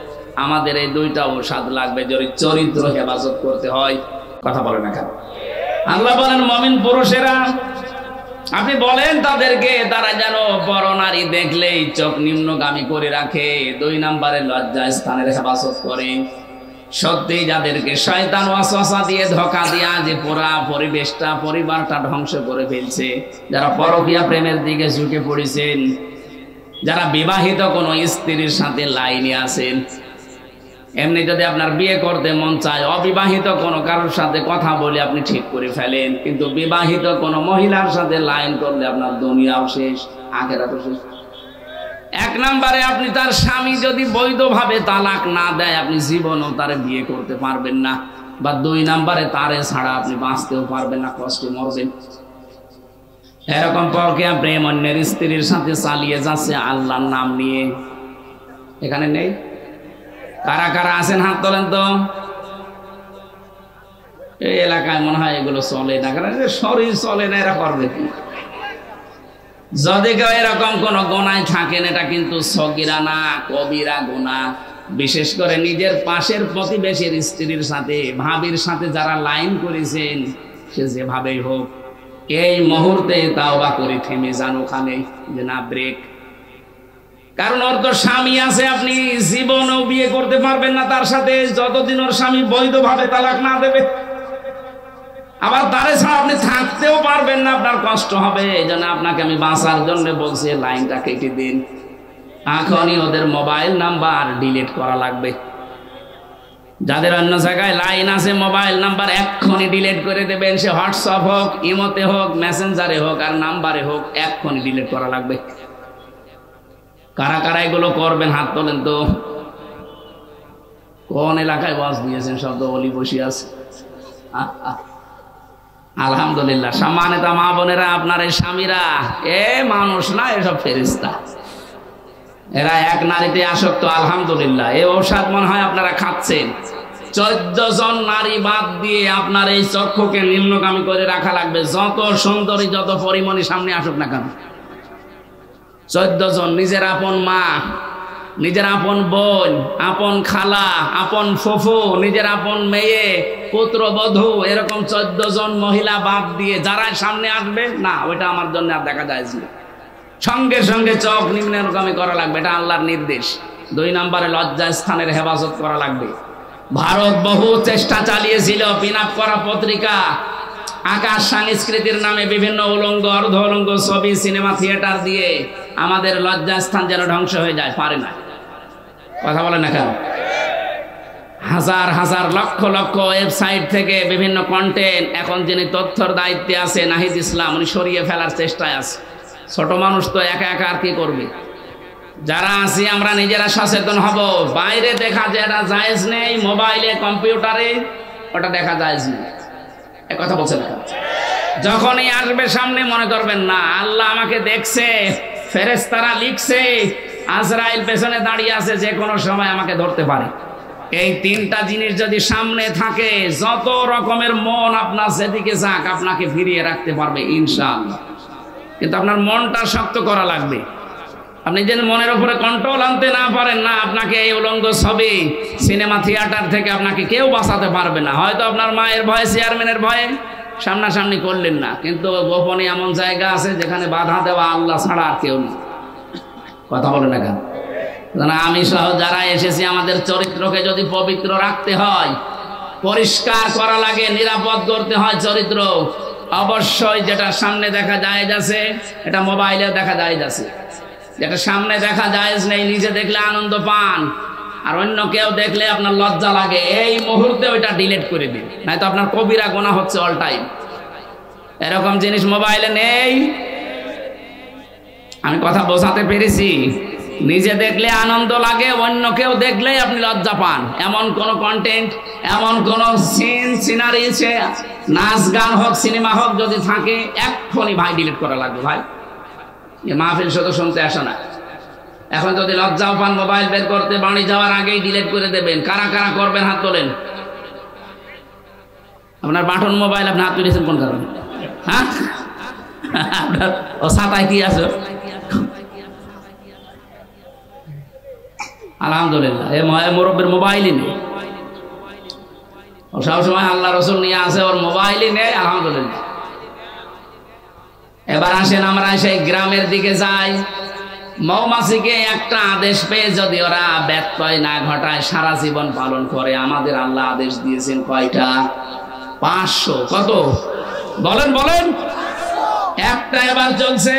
আমাদের এই 2টা ঔষধ লাগবে যদি চরিত্র হেফাজত করতে হয়। কথা বলেন না কেন? আল্লাহ বলেন মুমিন পুরুষেরা, আপনি বলেন তাদেরকে তারা যেন পরনারী দেখলেই চোখ নিম্নগামী করে রাখে, 2 নম্বরে লজ্জা স্থানের হেফাজত করে। সত্যি যাদেরকে শয়তান ওয়াসওয়াসা দিয়ে ধোঁকা দিয়া যে পুরা পরিবেশটা, পরিবারটা ধ্বংস করে ফেলছে, যারা পরকীয়া প্রেমের দিকে ঝুঁকে পড়েছেন, যারা বিবাহিত কোনো স্ত্রীর সাথে লাইনে আছেন, এমনি যদি আপনার বিয়ে করতে মন চায়, অবিবাহিত কোনো কারোর সাথে কথা বলে আপনি ঠিক করে ফেলেন, কিন্তু বিবাহিত কোনো মহিলার সাথে লাইন করলে আপনার দুনিয়াও শেষ, আখিরাতও শেষ। 1 নম্বরে আপনি তার স্বামী যদি বৈধভাবে তালাক না দেয়, আপনি জীবনও তারে বিয়ে করতে পারবেন না। বা 2 নম্বরে তারে ছাড়া আপনি বাঁচতেও পারবেন না, কষ্টে মরবেন। এরকম পরকীয়া প্রেম অন্যের স্ত্রীর সাথে চালিয়ে যাচ্ছে আল্লাহর নাম নিয়ে, এখানে নেই? কারা কারা আছেন হাত তোলেন তো। এই এলাকায় মনে হয় এগুলো চলে না, কারণ শরীর চলে না, এরা করবে কি? যদি কেউ এরকম কোন গোনায় থাকেন, এটা কিন্তু সগীরা না, কবিরা গুনাহ। বিশেষ করে নিজের পাশের প্রতিবেশীর স্ত্রীর সাথে, ভাবির সাথে যারা লাইন করেছেন, সে যেভাবেই হোক এই মুহূর্তে তাওবা করে থেমে যান ওখানে, যে না ব্রেক। কারণ ওর তো স্বামী আছে, আপনি জীবনেও বিয়ে করতে পারবেন না তার সাথে যতদিন ওর স্বামী বৈধভাবে তালাক না দেবে। আবার তারে ছাড়া আপনি থাকতেও পারবেন না, আপনার কষ্ট হবে। এই জন্য আপনাকে আমি বাঁচার জন্য বলছি লাইনটা কেটে দিন। এখনই ওদের মোবাইল নাম্বার ডিলিট করা লাগবে। যাদের অন্য জায়গায় লাইন আছে, মোবাইল নাম্বার এক্ষুনি ডিলিট করে দেবেন। সে হোয়াটসঅ্যাপ হোক, ইমোতে হোক, মেসেঞ্জারে হোক আর নাম্বারে হোক, এক্ষুনি ডিলিট করা লাগবে। কারা কারা এগুলো করবেন হাত তোলেন তো। কোন এলাকায় বাস দিয়েছেন? শব্দ বলি বসে আছে। আলহামদুলিল্লাহ। সম্মানিত মা বোনেরা, আপনার এই স্বামীরা এ মানুষ না, এসব ফেরেশতা। এরা এক নারীতে আসক্ত। আলহামদুলিল্লাহ। এই ঔষধ মনে হয় আপনারা খাচ্ছেন। 14 জন নারী বাদ দিয়ে আপনার এই চক্ষুকে নিম্নগামী করে রাখা লাগবে, যত সুন্দরী যত পরিমণি সামনে আসুক না কেন। 14 জন। নিজের আপন মা, নিজের আপন বোন, আপন খালা, আপন ফুফু, নিজের আপন মেয়ে, পুত্রবধূ, এরকম 14 জন মহিলা বাদ দিয়ে যারা সামনে আসবে না, ওইটা আমার জন্য আর দেখা যায় না। সঙ্গে সঙ্গে চোখ নিম্নগামী করা লাগবে, এটা আল্লাহর নির্দেশ। 2 নম্বরে লজ্জা স্থানের হেফাজত করা লাগবে। ভারত বহু চেষ্টা চালিয়েছিল পিন আপ করা পত্রিকা, আকাশ সংস্কৃতির নামে বিভিন্ন উলঙ্গ অর্ধ উলঙ্গ ছবি, সিনেমা, থিয়েটার দিয়ে আমাদের লজ্জাস্থান যেন ধ্বংস হয়ে যায়। পারে না। কথা বলেন না কেন? হাজার হাজার লক্ষ লক্ষ ওয়েবসাইট থেকে বিভিন্ন কন্টেন্ট এখন যিনি তথ্যর দায়িত্বে আছে নাহিদ ইসলাম, উনি সরিয়ে ফেলার চেষ্টায় আছে। ছোট মানুষ তো একা একা আর কি করবে? যারা আছি আমরা নিজেরা সচেতন হব। বাইরে দেখা যেটা জায়েজ নেই, মোবাইলে কম্পিউটারে ওটা দেখা জায়েজ নেই। এক কথা বলছেন না? যখনই আসবে সামনে মনে করবেন না আল্লাহ আমাকে দেখছে, ফেরেশতারা লিখছে, আজরাইল পেছনে দাঁড়িয়ে আছে, যে কোনো সময় আমাকে ধরতে পারে। এই 3টা জিনিস যদি সামনে থাকে, যত রকমের মন আপনার যেদিকে যাক আপনাকে ফিরিয়ে রাখতে পারবে ইনশাআল্লাহ। কিন্তু আপনার মনটা শক্ত করা লাগবে। আপনি যেন মনের উপরে কন্ট্রোল আনতে না পারেন না, আপনাকে এই উলঙ্গ ছবি, সিনেমা, থিয়েটার থেকে আপনাকে কেউ বাঁচাতে পারবে না। হয়তো আপনার মায়ের ভয়ে, চেয়ারম্যানের ভয়ে সামনাসামনি করলেন না, কিন্তু গোপনে এমন জায়গা আছে যেখানে বাধা দেওয়া আল্লাহ ছাড়া আর কেউ নেই। কথা বলে না কেন? আমি সহ যারা এসেছি, আমাদের চরিত্রকে যদি পবিত্র রাখতে হয়, পরিষ্কার করা লাগে, নিরাপদ করতে হয় চরিত্র, অবশ্যই যেটা সামনে দেখা যায় যাচ্ছে, এটা মোবাইলে দেখা যায় যাচ্ছে। যেটা সামনে দেখা জায়েজ নেই, নিজে দেখলে আনন্দ পান আর অন্য কেউ দেখলে আপনার লজ্জা লাগে, এই মুহূর্তে ওইটা ডিলিট করে দিন, নয়তো আপনার কবিরা গুনাহ হচ্ছে অল টাইম। এরকম জিনিস মোবাইলে নেই। আমি কথা বোঝাতে পেরেছি? নিজে দেখলে আনন্দ লাগে, অন্য কেউ দেখলেই আপনি লজ্জা পান। এমন কোন কন্টেন্ট, এমন কোন সিন, সিনারি, নাচ গান হোক, সিনেমা হোক যদি থাকে, এক্ষুনি ভাই ডিলিট করা লাগবে। ভাই মাহফিল শুধু শুনতে আসে না। এখন যদি লজ্জাও পান মোবাইল বের করতে, বাড়ি যাওয়ার আগেই ডিলিট করে দেবেন। কারা কারা করবেন হাত তোলেন। আপনার বাটন মোবাইল আপনি হাত তুলেছেন কোন কারণে? হ্যাঁ, আপনার ও ছাতায় কি আছে? আলহামদুলিল্লাহ, এই মুরব্বীর মোবাইলই নেই। ও সবসময় আল্লাহ রসুল নিয়ে আসে, ওর মোবাইলই নেই। আলহামদুলিল্লাহ। এবার আসেন আমরা সেই গ্রামের দিকে যাই। মৌমাছিকে একটা আদেশ পেয়ে যদি ওরা ব্যত্যয় না ঘটায়, সারা জীবন পালন করে। আমাদের আল্লাহ আদেশ দিয়েছেন কয়টা? 500। কত বলেন বলেন? একটা এবার চলছে।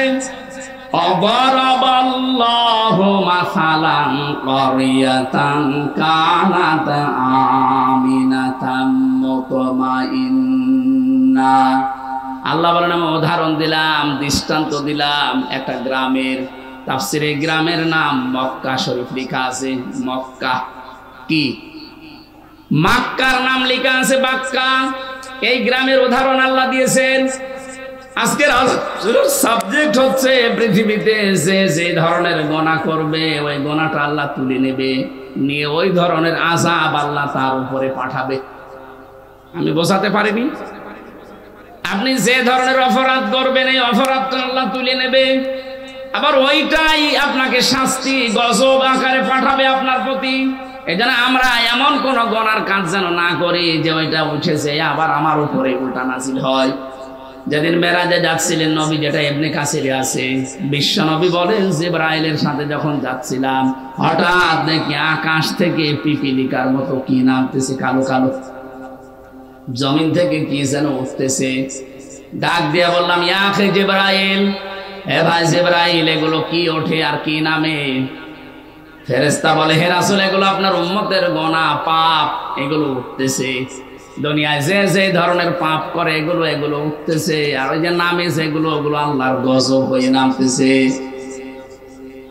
অবরাবাল্লাহু মাসালান ক্বরিয়াতান কানাত আমিনাতাম মুতমাইন্না। আল্লাহ বলেন আমি উদাহরণ দিলাম, দৃষ্টান্ত দিলাম একটা গ্রামের। তাফসিরে গ্রামের নাম মক্কা শরীফ লেখা আছে। মক্কা কি? মক্কার নাম লেখা আছে বাক্কা। এই গ্রামের উদাহরণ আল্লাহ দিয়েছেন। আজকের সাবজেক্ট হচ্ছে পৃথিবীতে যে ধরনের গুনাহ করবে, ওই গুনাহটা আল্লাহ তুলে নেবে, নিয়ে ওই ধরনের আযাব আল্লাহ তার উপরে পাঠাবে। আমি বোঝাতে পারিনি? আপনি যে ধরনের অপরাধ করবেন এই অপরাধটা আল্লাহ তুলে নেবে, আবার ওইটাই আপনাকে শাস্তি গজব আকারে পাঠাবে আপনার প্রতি। এই জন্য আমরা এমন কোন গুনার কাজ যেন না করি যে ওইটা উঠেছে আবার আমার উপরে উল্টা নাজিল হয়। যেদিন মেরাজে যাচ্ছিলেন নবী, যেটা ইবনে কাসিরে আছে, বিশ্ব নবী বলেন জিবরাইলের সাথে যখন যাচ্ছিলাম হঠাৎ দেখি আকাশ থেকে পিপিলিকার মতো কি নামতেছে, কালো কালো, জমিন থেকে কি যেন উঠতেছে। ডাক দিয়া বললাম, ইয়া আখি জিবরাইল, হে ভাই জিবরাইল, এগুলো কি ওঠে আর কি নামে? ফেরেশতা বলে, হে রাসূল, এগুলো আপনার উম্মতের গুনাহ পাপ, এগুলো উঠতেছে। দুনিয়ায় যে যে ধরনের পাপ করে এগুলো এগুলো উঠতেছে, আর ওই যে নামে যেগুলো ওগুলো আল্লাহর গজব হয়ে নামতেছে।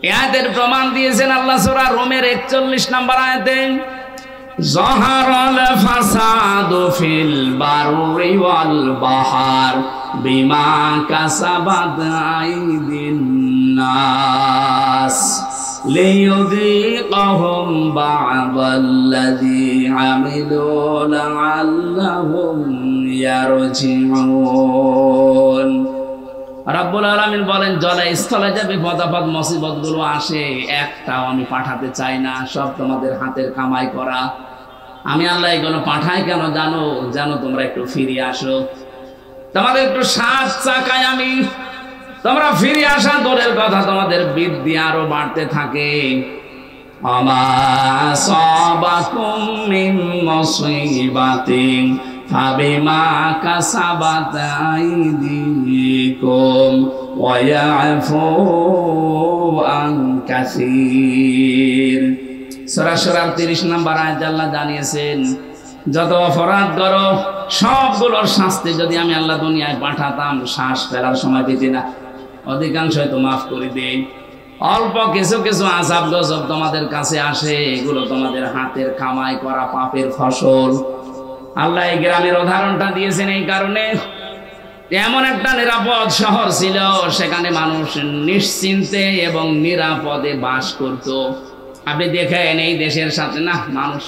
আয়াতের প্রমাণ দিয়েছেন আল্লাহ সূরা রুমের 41 নম্বর আয়াতে, যাহারাল ফাসাদু ফিল বাররি ওয়াল বাহার বিমা কাসাবাত আইদিন নাস লিয়ুযীকাহুম বা'দাল্লাযী আমিলু লা'আল্লাহুম ইয়ারজিউন। রাব্বুল আলামিন বলেন, জলে স্থলে যে বিপদ আপদ মুসিবত গুলো আসে একটাও আমি পাঠাতে চাই না, সব তোমাদের হাতের কামাই করা। আমি আল্লাহ এগুলো পাঠাই কেন জানো? জানো তোমরা একটু ফিরে আসো, তোমাদের একটু সাত চাকায় আমি, তোমরা ফিরে আসা দূরের কথা তোমাদের বৃদ্ধি আরো বাড়তে থাকে। আমা সাবাকুম মিন মুসিবাতিন ফাবিমা কাসাবাত আইদিকুম ওয়া ইয়াফু আন কাসীর। সূরা সূরা 30 নম্বর আয়াতে আল্লাহ জানিয়েছেন, যত অপরাধ করো সবগুলোর শাস্তি যদি আমি আল্লাহ দুনিয়ায় পাঠাতাম, শ্বাস ফেলার সময় দিতে না, অধিকাংশই তো মাফ করে দেই। অল্প কিছু কিছু আযাব গজব তোমাদের কাছে আসে, এগুলো তোমাদের হাতের কামাই করা পাপের ফসল। আল্লাহ এই গ্রামের উদাহরণটা দিয়েছেন এই কারণে, এমন একটা নিরাপদ শহর ছিল, সেখানে মানুষ নিশ্চিন্তে এবং নিরাপদে বাস করত। আপনি দেখেন এই দেশের সাথে না মানুষ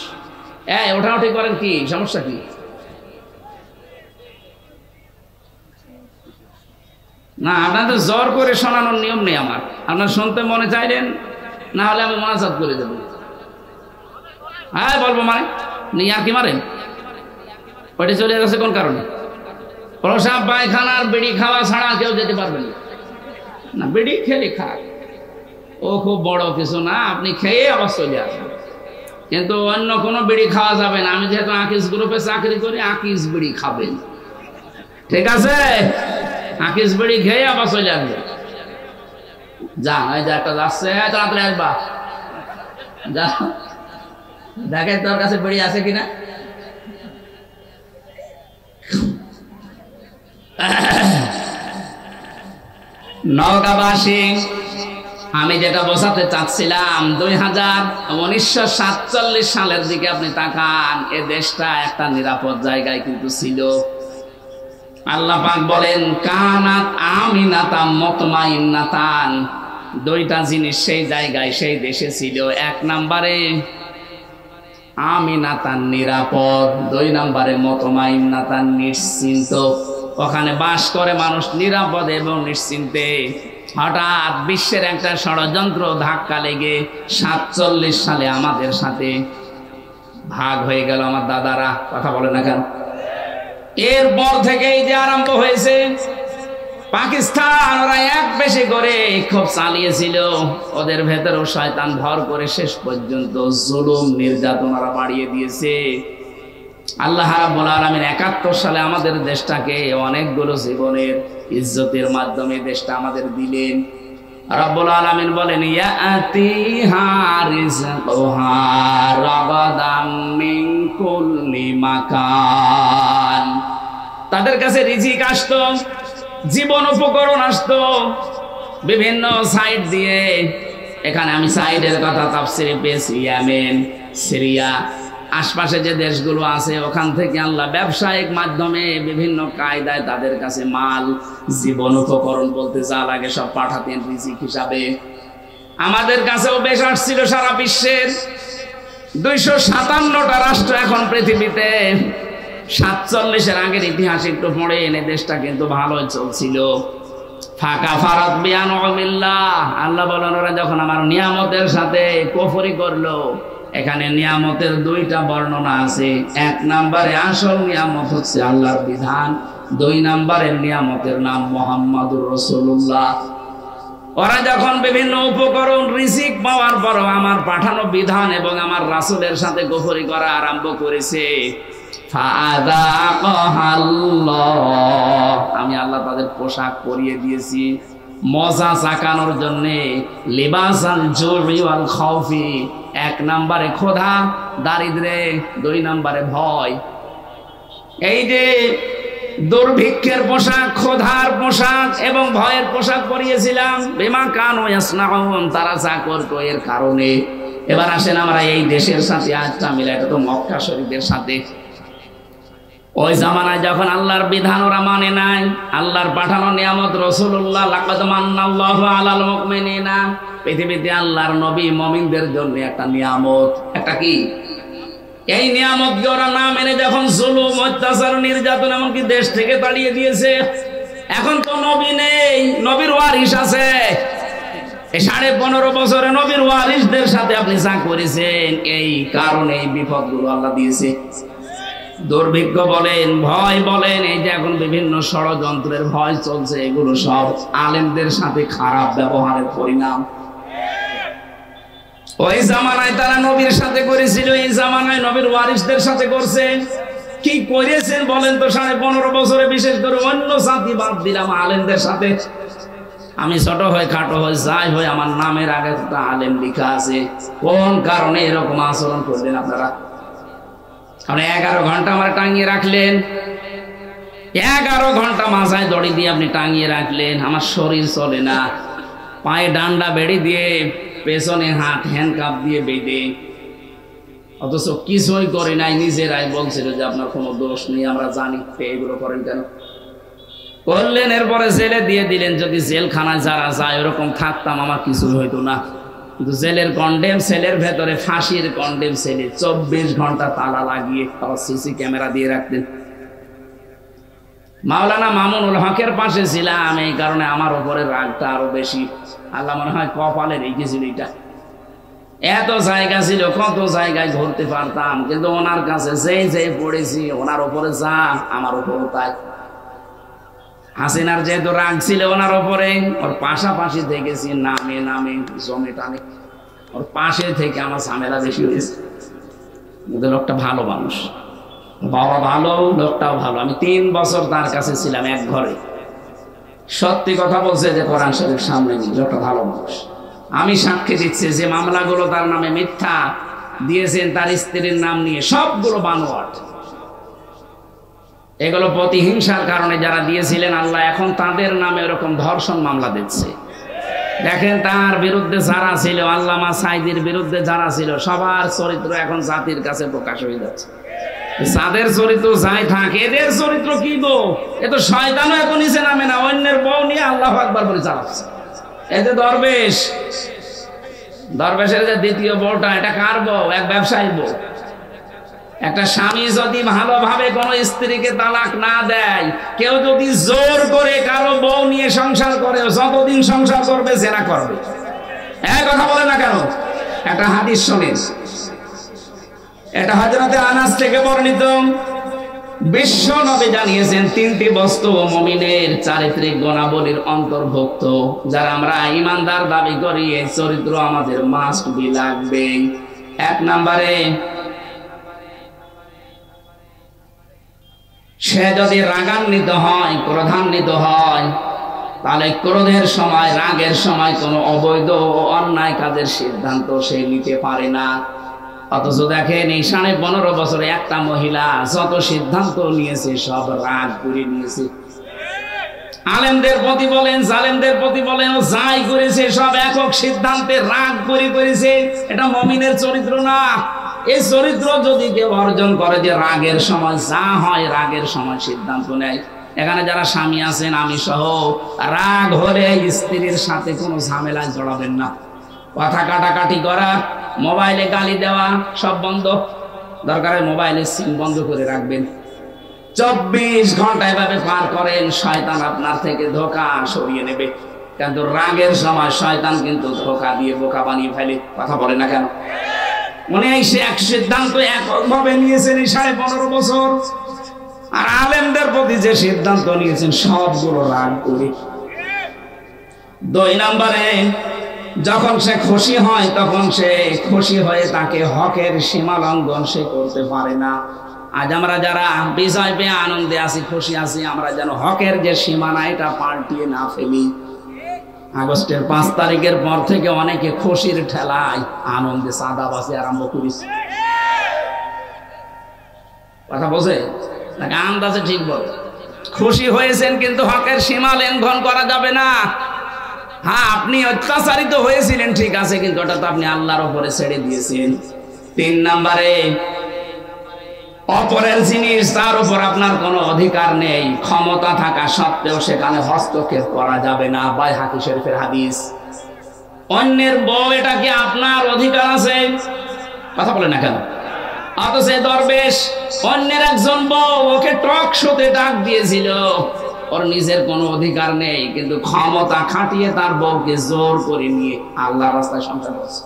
ওঠাউঠি করেন, কি সমস্যা কি? না, আপনাদের জোর করে শোনানোর নিয়ম নেই আমার, আপনার শুনতে মনে চাইলেন, না হলে আমি মোনাজাত করে দেবো। হ্যাঁ বলবো মানে নিয়ে আর কি মারেন, ওইটা চলে গেছে কোন কারণে? প্রসাব পায়খানার বিড়ি খাওয়া ছাড়া কেউ যেতে পারবেন না। বিড়ি খেলে খাক, ও খুব বড় কিছু না, আপনি খেয়ে আবার চলে আসেন, কিন্তু অন্য কোনো বিড়ি খাওয়া যাবে না। আমি যেহেতু আকিস গ্রুপে চাকরি করি, আকিস বিড়ি খাবেন, ঠিক আছে? আকিস বিড়ি খেয়ে আবার চলে আসবে। যান, ওই যে একটা যাচ্ছে, তাড়াতাড়ি আসবা, যা দেখেন তোর কাছে বিড়ি আছে কিনা। নওগাঁবাসী, আমি যেটা বোঝাতে চাচ্ছিলাম, 1947 সালের দিকে আপনি তাকান, এ দেশটা একটা নিরাপদ জায়গায় কিন্তু ছিল। আল্লাহ পাক বলেন, কানাত আমিনাতাম মুতমাইন্নাতান, দুইটা জিনিস সেই জায়গায় সেই দেশে ছিল। এক নম্বরে আমিনাতান নিরাপদ, 2 নম্বরে মুতমাইন্নাতান নিশ্চিন্ত। ওখানে বাস করে মানুষ নিরাপদ এবং নিশ্চিন্তে। হঠাৎ বিশ্বের একটা ষড়যন্ত্র ধাক্কা লেগে 47 সালে আমাদের সাথে ভাগ হয়ে গেল। আমার দাদারা কথা বলে না কেন? এরপর থেকেই যে আরম্ভ হয়েছে পাকিস্তান, ওরা এক বেশি করে খুব চালিয়েছিল, ওদের ভেতরেও শয়তান ভর করে শেষ পর্যন্ত জুলুম নির্যাতন ওরা বাড়িয়ে দিয়েছে। আল্লাহ রাব্বুল আলামিন 71 সালে আমাদের দেশটাকে অনেকগুলো জীবনের ইজ্জতের মাধ্যমে দেশটা আমাদের দিলেন। রাব্বুল আলামিন বলেন, ইয়াতিহা রিজকুহা রাগাদাম মিন কুল্লি মাকান, তাদের কাছে রিজিক আসতো, জীবন উপকরণ আসতো বিভিন্ন সাইড দিয়ে। এখানে আমি সাইডের কথা তাফসীরে পেয়েছি, ইয়েমেন, সিরিয়া, আশপাশে যে দেশগুলো আছে ওখান থেকে আল্লাহ ব্যবসায়িক মাধ্যমে বিভিন্ন কায়দায় তাদের কাছে মাল, জীবন উপকরণ বলতে যা লাগে সব পাঠাতেন রিজিক হিসাবে। আমাদের কাছেও বেশ আসছিল সারা বিশ্বের 257টা রাষ্ট্র এখন পৃথিবীতে। 47-এর আগের ইতিহাস একটু পড়ে এনে দেশটা কিন্তু ভালোই চলছিল। ফাঁকা ফারাত বিআনউমিল্লাহ, আল্লাহ বলেন ওরা যখন আমার নিয়ামতের সাথে কুফরি করলো। এখানে নিয়ামতের দুইটা বর্ণনা আছে। 1 নম্বরে আসল নিয়ামত হচ্ছে আল্লাহর বিধান, 2 নম্বরের নিয়ামতের নাম মুহাম্মাদুর রাসূলুল্লাহ। ওরা যখন বিভিন্ন উপকরণ রিজিক পাওয়ার পরও আমার পাঠানো বিধান এবং আমার রাসূলের সাথে কুফরি করা আরম্ভ করেছে, আমি আল্লাহ তাদের পোশাক পরিয়ে দিয়েছি মজা চাকানোর জন্য। লিবাসাল জুই ওয়াল খাউফি, 1 নম্বরে ক্ষুধা দারিদ্রে, 2 নম্বরে ভয়। এই যে দুর্ভিক্ষের পোশাক, ক্ষুধার পোশাক এবং ভয়ের পোশাক পরিয়েছিলাম, বিমা কানু ইয়াসনাউন, তারা যা করতো এর কারণে। এবার আসেন আমরা এই দেশের সাথে আজটা মিলে, এটা তো মক্কা শরীফের সাথে। ওই জামানায় যখন আল্লাহর বিধান ওরা মানে নাই, আল্লাহর পাঠানো নিয়ামত রাসূলুল্লাহ, লাকাদ মান্নাল্লাহু আলাল মুমিনিনা, পৃথিবীতে আল্লাহর নবী মুমিনদের জন্য একটা নিয়ামত। একটা কি? এই নিয়ামত ওরা না মেনে যখন জুলুম, অত্যাচার, নির্যাতন এমনকি দেশ থেকে তাড়িয়ে দিয়েছে। এখন তো নবী নেই, নবীর ওয়ারিস আছে। এই 15.5 বছরে নবীর ওয়ারিসদের সাথে আপনি যা করেছেন, এই কারণে এই বিপদগুলো আল্লাহ দিয়েছে। দুর্ভিক্ষ বলেন, ভয় বলেন, এই যে এখন বিভিন্ন ষড়যন্ত্রের ভয় চলছে, এগুলো সব আলেমদের সাথে খারাপ ব্যবহারের পরিণাম। ওই জামানায় তারা নবীর সাথে করেছিল, এই জামানায় নবীর ওয়ারিসদের সাথে করছে। কি করেছেন বলেন তো 15.5 বছরে? বিশেষ করে অন্য জাতি বাদ দিলাম, আলেমদের সাথে। আমি ছোট হয়ে খাটো হয়ে যাই হয়ে আমার নামের আগে একটা আলেম লেখা আছে। কোন কারণে এরকম আচরণ করলেন আপনারা? আপনি 11 ঘন্টা আমার টাঙিয়ে রাখলেন, 11 ঘন্টা মাথায় দড়ি দিয়ে আপনি টাঙিয়ে রাখলেন, আমার শরীর চলে না, পায়ে ডান্ডা বেড়ে দিয়ে, পেছনে হাত হ্যান্ডকাপ দিয়ে বেঁধে, অথচ কিছুই করে নাই, নিজেরাই বলছিল যে আপনার কোনো দোষ নেই, আমরা জানি। এগুলো করেন কেন? করলেন, এরপরে জেলে দিয়ে দিলেন। যদি জেলখানায় যারা যায় ওরকম থাকতাম আমার কিছু হইতো না। কিন্তু জেলের কন্ডেম সেলের ভেতরে, ফাঁসির কন্ডেম সেলে 24 ঘন্টা তালা লাগিয়ে সিসি ক্যামেরা দিয়ে রাখতেন। মাওলানা মামুনুল হকের পাশে ছিলাম, এই কারণে আমার উপরে রাগটা আরো বেশি। আল্লাহ মনে হয় কপালে রেখেছিল এটা। এত জায়গা ছিল, কত জায়গায় ঘুরতে পারতাম, কিন্তু ওনার কাছে যে পড়েছি, ওনার উপরে যা আমার উপরে তাই। হাসিনার যেহেতু রাগ ছিল ওনার উপরে, ওর পাশাপাশি দেখেছি নামে নামে জমে টানে, ওর পাশে থেকে আমার ঝামেলা বেশি হয়েছে। কিন্তু লোকটা ভালো মানুষ, বাবা ভালো, লোকটাও ভালো। আমি 3 বছর তার কাছে ছিলাম এক ঘরে। সত্যি কথা বলছে যে কোরআন শরীফ সামনে নিয়ে, লোকটা ভালো মানুষ। আমি সাক্ষী দিচ্ছি যে মামলাগুলো তার নামে মিথ্যা দিয়েছেন, তার স্ত্রীর নাম নিয়ে, সবগুলো বানোয়াট। এগুলো প্রতিহিংসার কারণে যারা দিয়েছিলেন, আল্লাহ এখন তাদের নামে এরকম ধর্ষণ মামলা দিচ্ছে। দেখেন তার বিরুদ্ধে যারা ছিল, আল্লামা সাইদির বিরুদ্ধে যারা ছিল, সবার চরিত্র এখন জাতির কাছে প্রকাশ হয়ে যাচ্ছে। যাদের চরিত্র যাই থাকে, এদের চরিত্র কি গো? এ তো শয়তানও এখন নিচে নামে না, অন্যের বউ নিয়ে আল্লাহু আকবার বলে চালাচ্ছে। এই যে দরবেশ, দরবেশের যে দ্বিতীয় বউটা, এটা কার বউ? এক ব্যবসায়ী বউ। একটা স্বামী যদি ভালোভাবে কোন স্ত্রীকে তালাক না দেয়, কেউ যদি জোর করে কারো বউ নিয়ে সংসার করে, যতদিন সংসার করবে জেনা করবে। এক কথা বলে না কেন? একটা হাদিস শোনেন, এটা হযরতে আনাস থেকে বর্ণিত। বিশ্ব নবী জানিয়েছেন 3টি বস্তু মুমিনের চারিত্রিক গুণাবলীর অন্তর্ভুক্ত। যারা আমরা ঈমানদার দাবি করি, এই চরিত্র আমাদের মাস্ট বি লাগবে। 1 নম্বরে, সে যদি রাগান্বিত হয়, ক্রোধান্বিত হয়, তাহলে ক্রোধের সময়, রাগের সময় কোনো অবৈধ ও অন্যায় কাজের সিদ্ধান্ত সে নিতে পারে না। অথচ দেখেন এই 15.5 বছরে একটা মহিলা যত সিদ্ধান্ত নিয়েছে সব রাগ করে নিয়েছে। আলেমদের প্রতি বলেন, জালেমদের প্রতি বলেন, ও যাই করেছে সব একক সিদ্ধান্তে রাগ করে করেছে। এটা মুমিনের চরিত্র না। এই চরিত্র যদি কেউ অর্জন করে, যে রাগের সময় যা হয়, রাগের সময় সিদ্ধান্ত নেয়। এখানে যারা স্বামী আছেন, আমি সহ, রাগ হলে স্ত্রীর সাথে কোনো ঝামেলায় জড়াবেন না। কথা কাটাকাটি করা, মোবাইলে গালি দেওয়া সব বন্ধ। দরকারে মোবাইলের সিম বন্ধ করে রাখবেন। 24 ঘন্টা এভাবে পার করেন, শয়তান আপনার থেকে ধোঁকা সরিয়ে নেবে। কিন্তু রাগের সময় শয়তান কিন্তু ধোঁকা দিয়ে বোকা বানিয়ে ফেলে। কথা বলে না কেন? মনে হয় সে এক সিদ্ধান্ত এককভাবে নিয়েছেন এই 15.5 বছর, আর আলেমদের প্রতি যে সিদ্ধান্ত নিয়েছেন সবগুলো রাগ করে। 2 নম্বরে, যখন সে খুশি হয় তখন সে খুশি হয়ে তাকে হকের সীমা লঙ্ঘন সে করতে পারে না। আজ আমরা যারা বিজয় পেয়ে আনন্দে আছি, খুশি আছি, আমরা যেন হকের যে সীমানা এটা পাল্টিয়ে না ফেলি। আগস্টের 5 তারিখের পর থেকে অনেকে খুশির ঠেলায় আনন্দে চাঁদাবাজি আরম্ভ করেছে। কথা বোঝে নাকি? আন্দাজে ঠিক বলে খুশি হয়েছেন, কিন্তু হকের সীমা লঙ্ঘন করা যাবে না। হ্যাঁ, আপনি অত্যাচারিত হয়েছিলেন ঠিক আছে, কিন্তু ওটা তো আপনি আল্লাহর উপরে ছেড়ে দিয়েছেন। 3 নম্বরে, অপরের জিনিস তার উপর আপনার কোনো অধিকার নেই, ক্ষমতা থাকা সত্ত্বেও সেখানে হস্তক্ষেপ করা যাবে না। বাইহাকি শরীফের হাদিস। অন্যের বউ, এটা কি আপনার অধিকার আছে? কথা বলে না কেন? অথচ দরবেশ অন্যের একজন বউ ওকে টক শোতে ডাক দিয়েছিল, ওর নিজের কোনো অধিকার নেই, কিন্তু ক্ষমতা খাটিয়ে তার বউকে জোর করে নিয়ে আল্লাহর রাস্তায় সংসার করছে।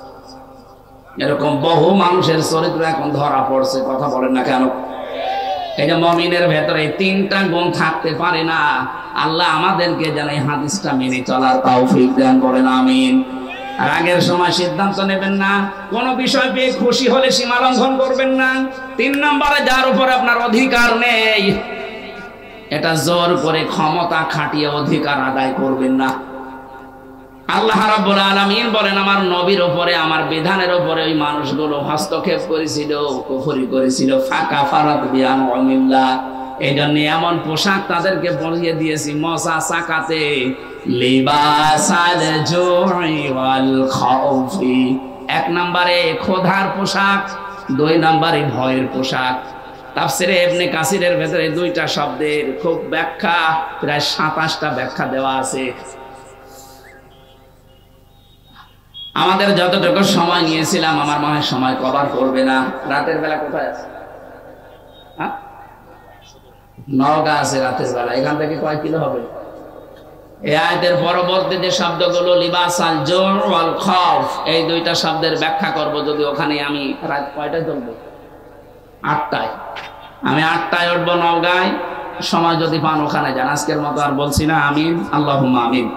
এরকম বহু মানুষের চরিত্র এখন ধরা পড়ছে। কথা বলেন না কেন? এই যে মুমিনের ভেতরে 3টা গুণ থাকতে পারে না। আল্লাহ আমাদেরকে যেন এই হাদিসটা মেনে চলার তৌফিক দান করেন, আমিন। রাগের সময় সিদ্ধান্ত নেবেন না, কোন বিষয় পেয়ে খুশি হলে সীমা লঙ্ঘন করবেন না। 3 নম্বরে, যার উপর আপনার অধিকার নেই এটা জোর করে ক্ষমতা খাটিয়ে অধিকার আদায় করবেন না। আল্লাহ রাব্বুল আলামিন বলেন, আমার নবীর উপরে, আমার বিধানের উপরে ওই মানুষগুলো হস্তক্ষেপ করেছিল, কুফরি করেছিল। ফাকাফারাত বিআনউমিল্লাহ, এই জন্য এমন পোশাক তাদেরকে পরিয়ে দিয়েছি, মশা সাকাতে লিবাসাল জুই ওয়াল খাউফি। 1 নম্বরে ক্ষুধার পোশাক, 2 নম্বরে ভয়ের পোশাক। তাফসিরে ইবনে কাসিরের ভেতরে 2টা শব্দের খুব ব্যাখ্যা, প্রায় 27টা ব্যাখ্যা দেওয়া আছে। আমাদের যতটুকু সময় নিয়েছিলাম আমার মনে হয় সময় কভার করবে না। রাতের বেলা কোথায় আছে? হ্যাঁ, নওগাঁ আছে রাতের বেলা। এখান থেকে কয় কিলো হবে? এই আয়াতের পরবর্তী যে শব্দগুলো লিবাসাল জুর ওয়াল খাউফ, এই 2টা শব্দের ব্যাখ্যা করব। যদি ওখানে আমি রাত কয়টায় চলবো? 8টায়। আমি 8টায় উঠবো নওগাঁয়। সময় যদি পান ওখানে যান। আজকের মতো আর বলছি না। আমিন, আল্লাহুম্মা আমিন।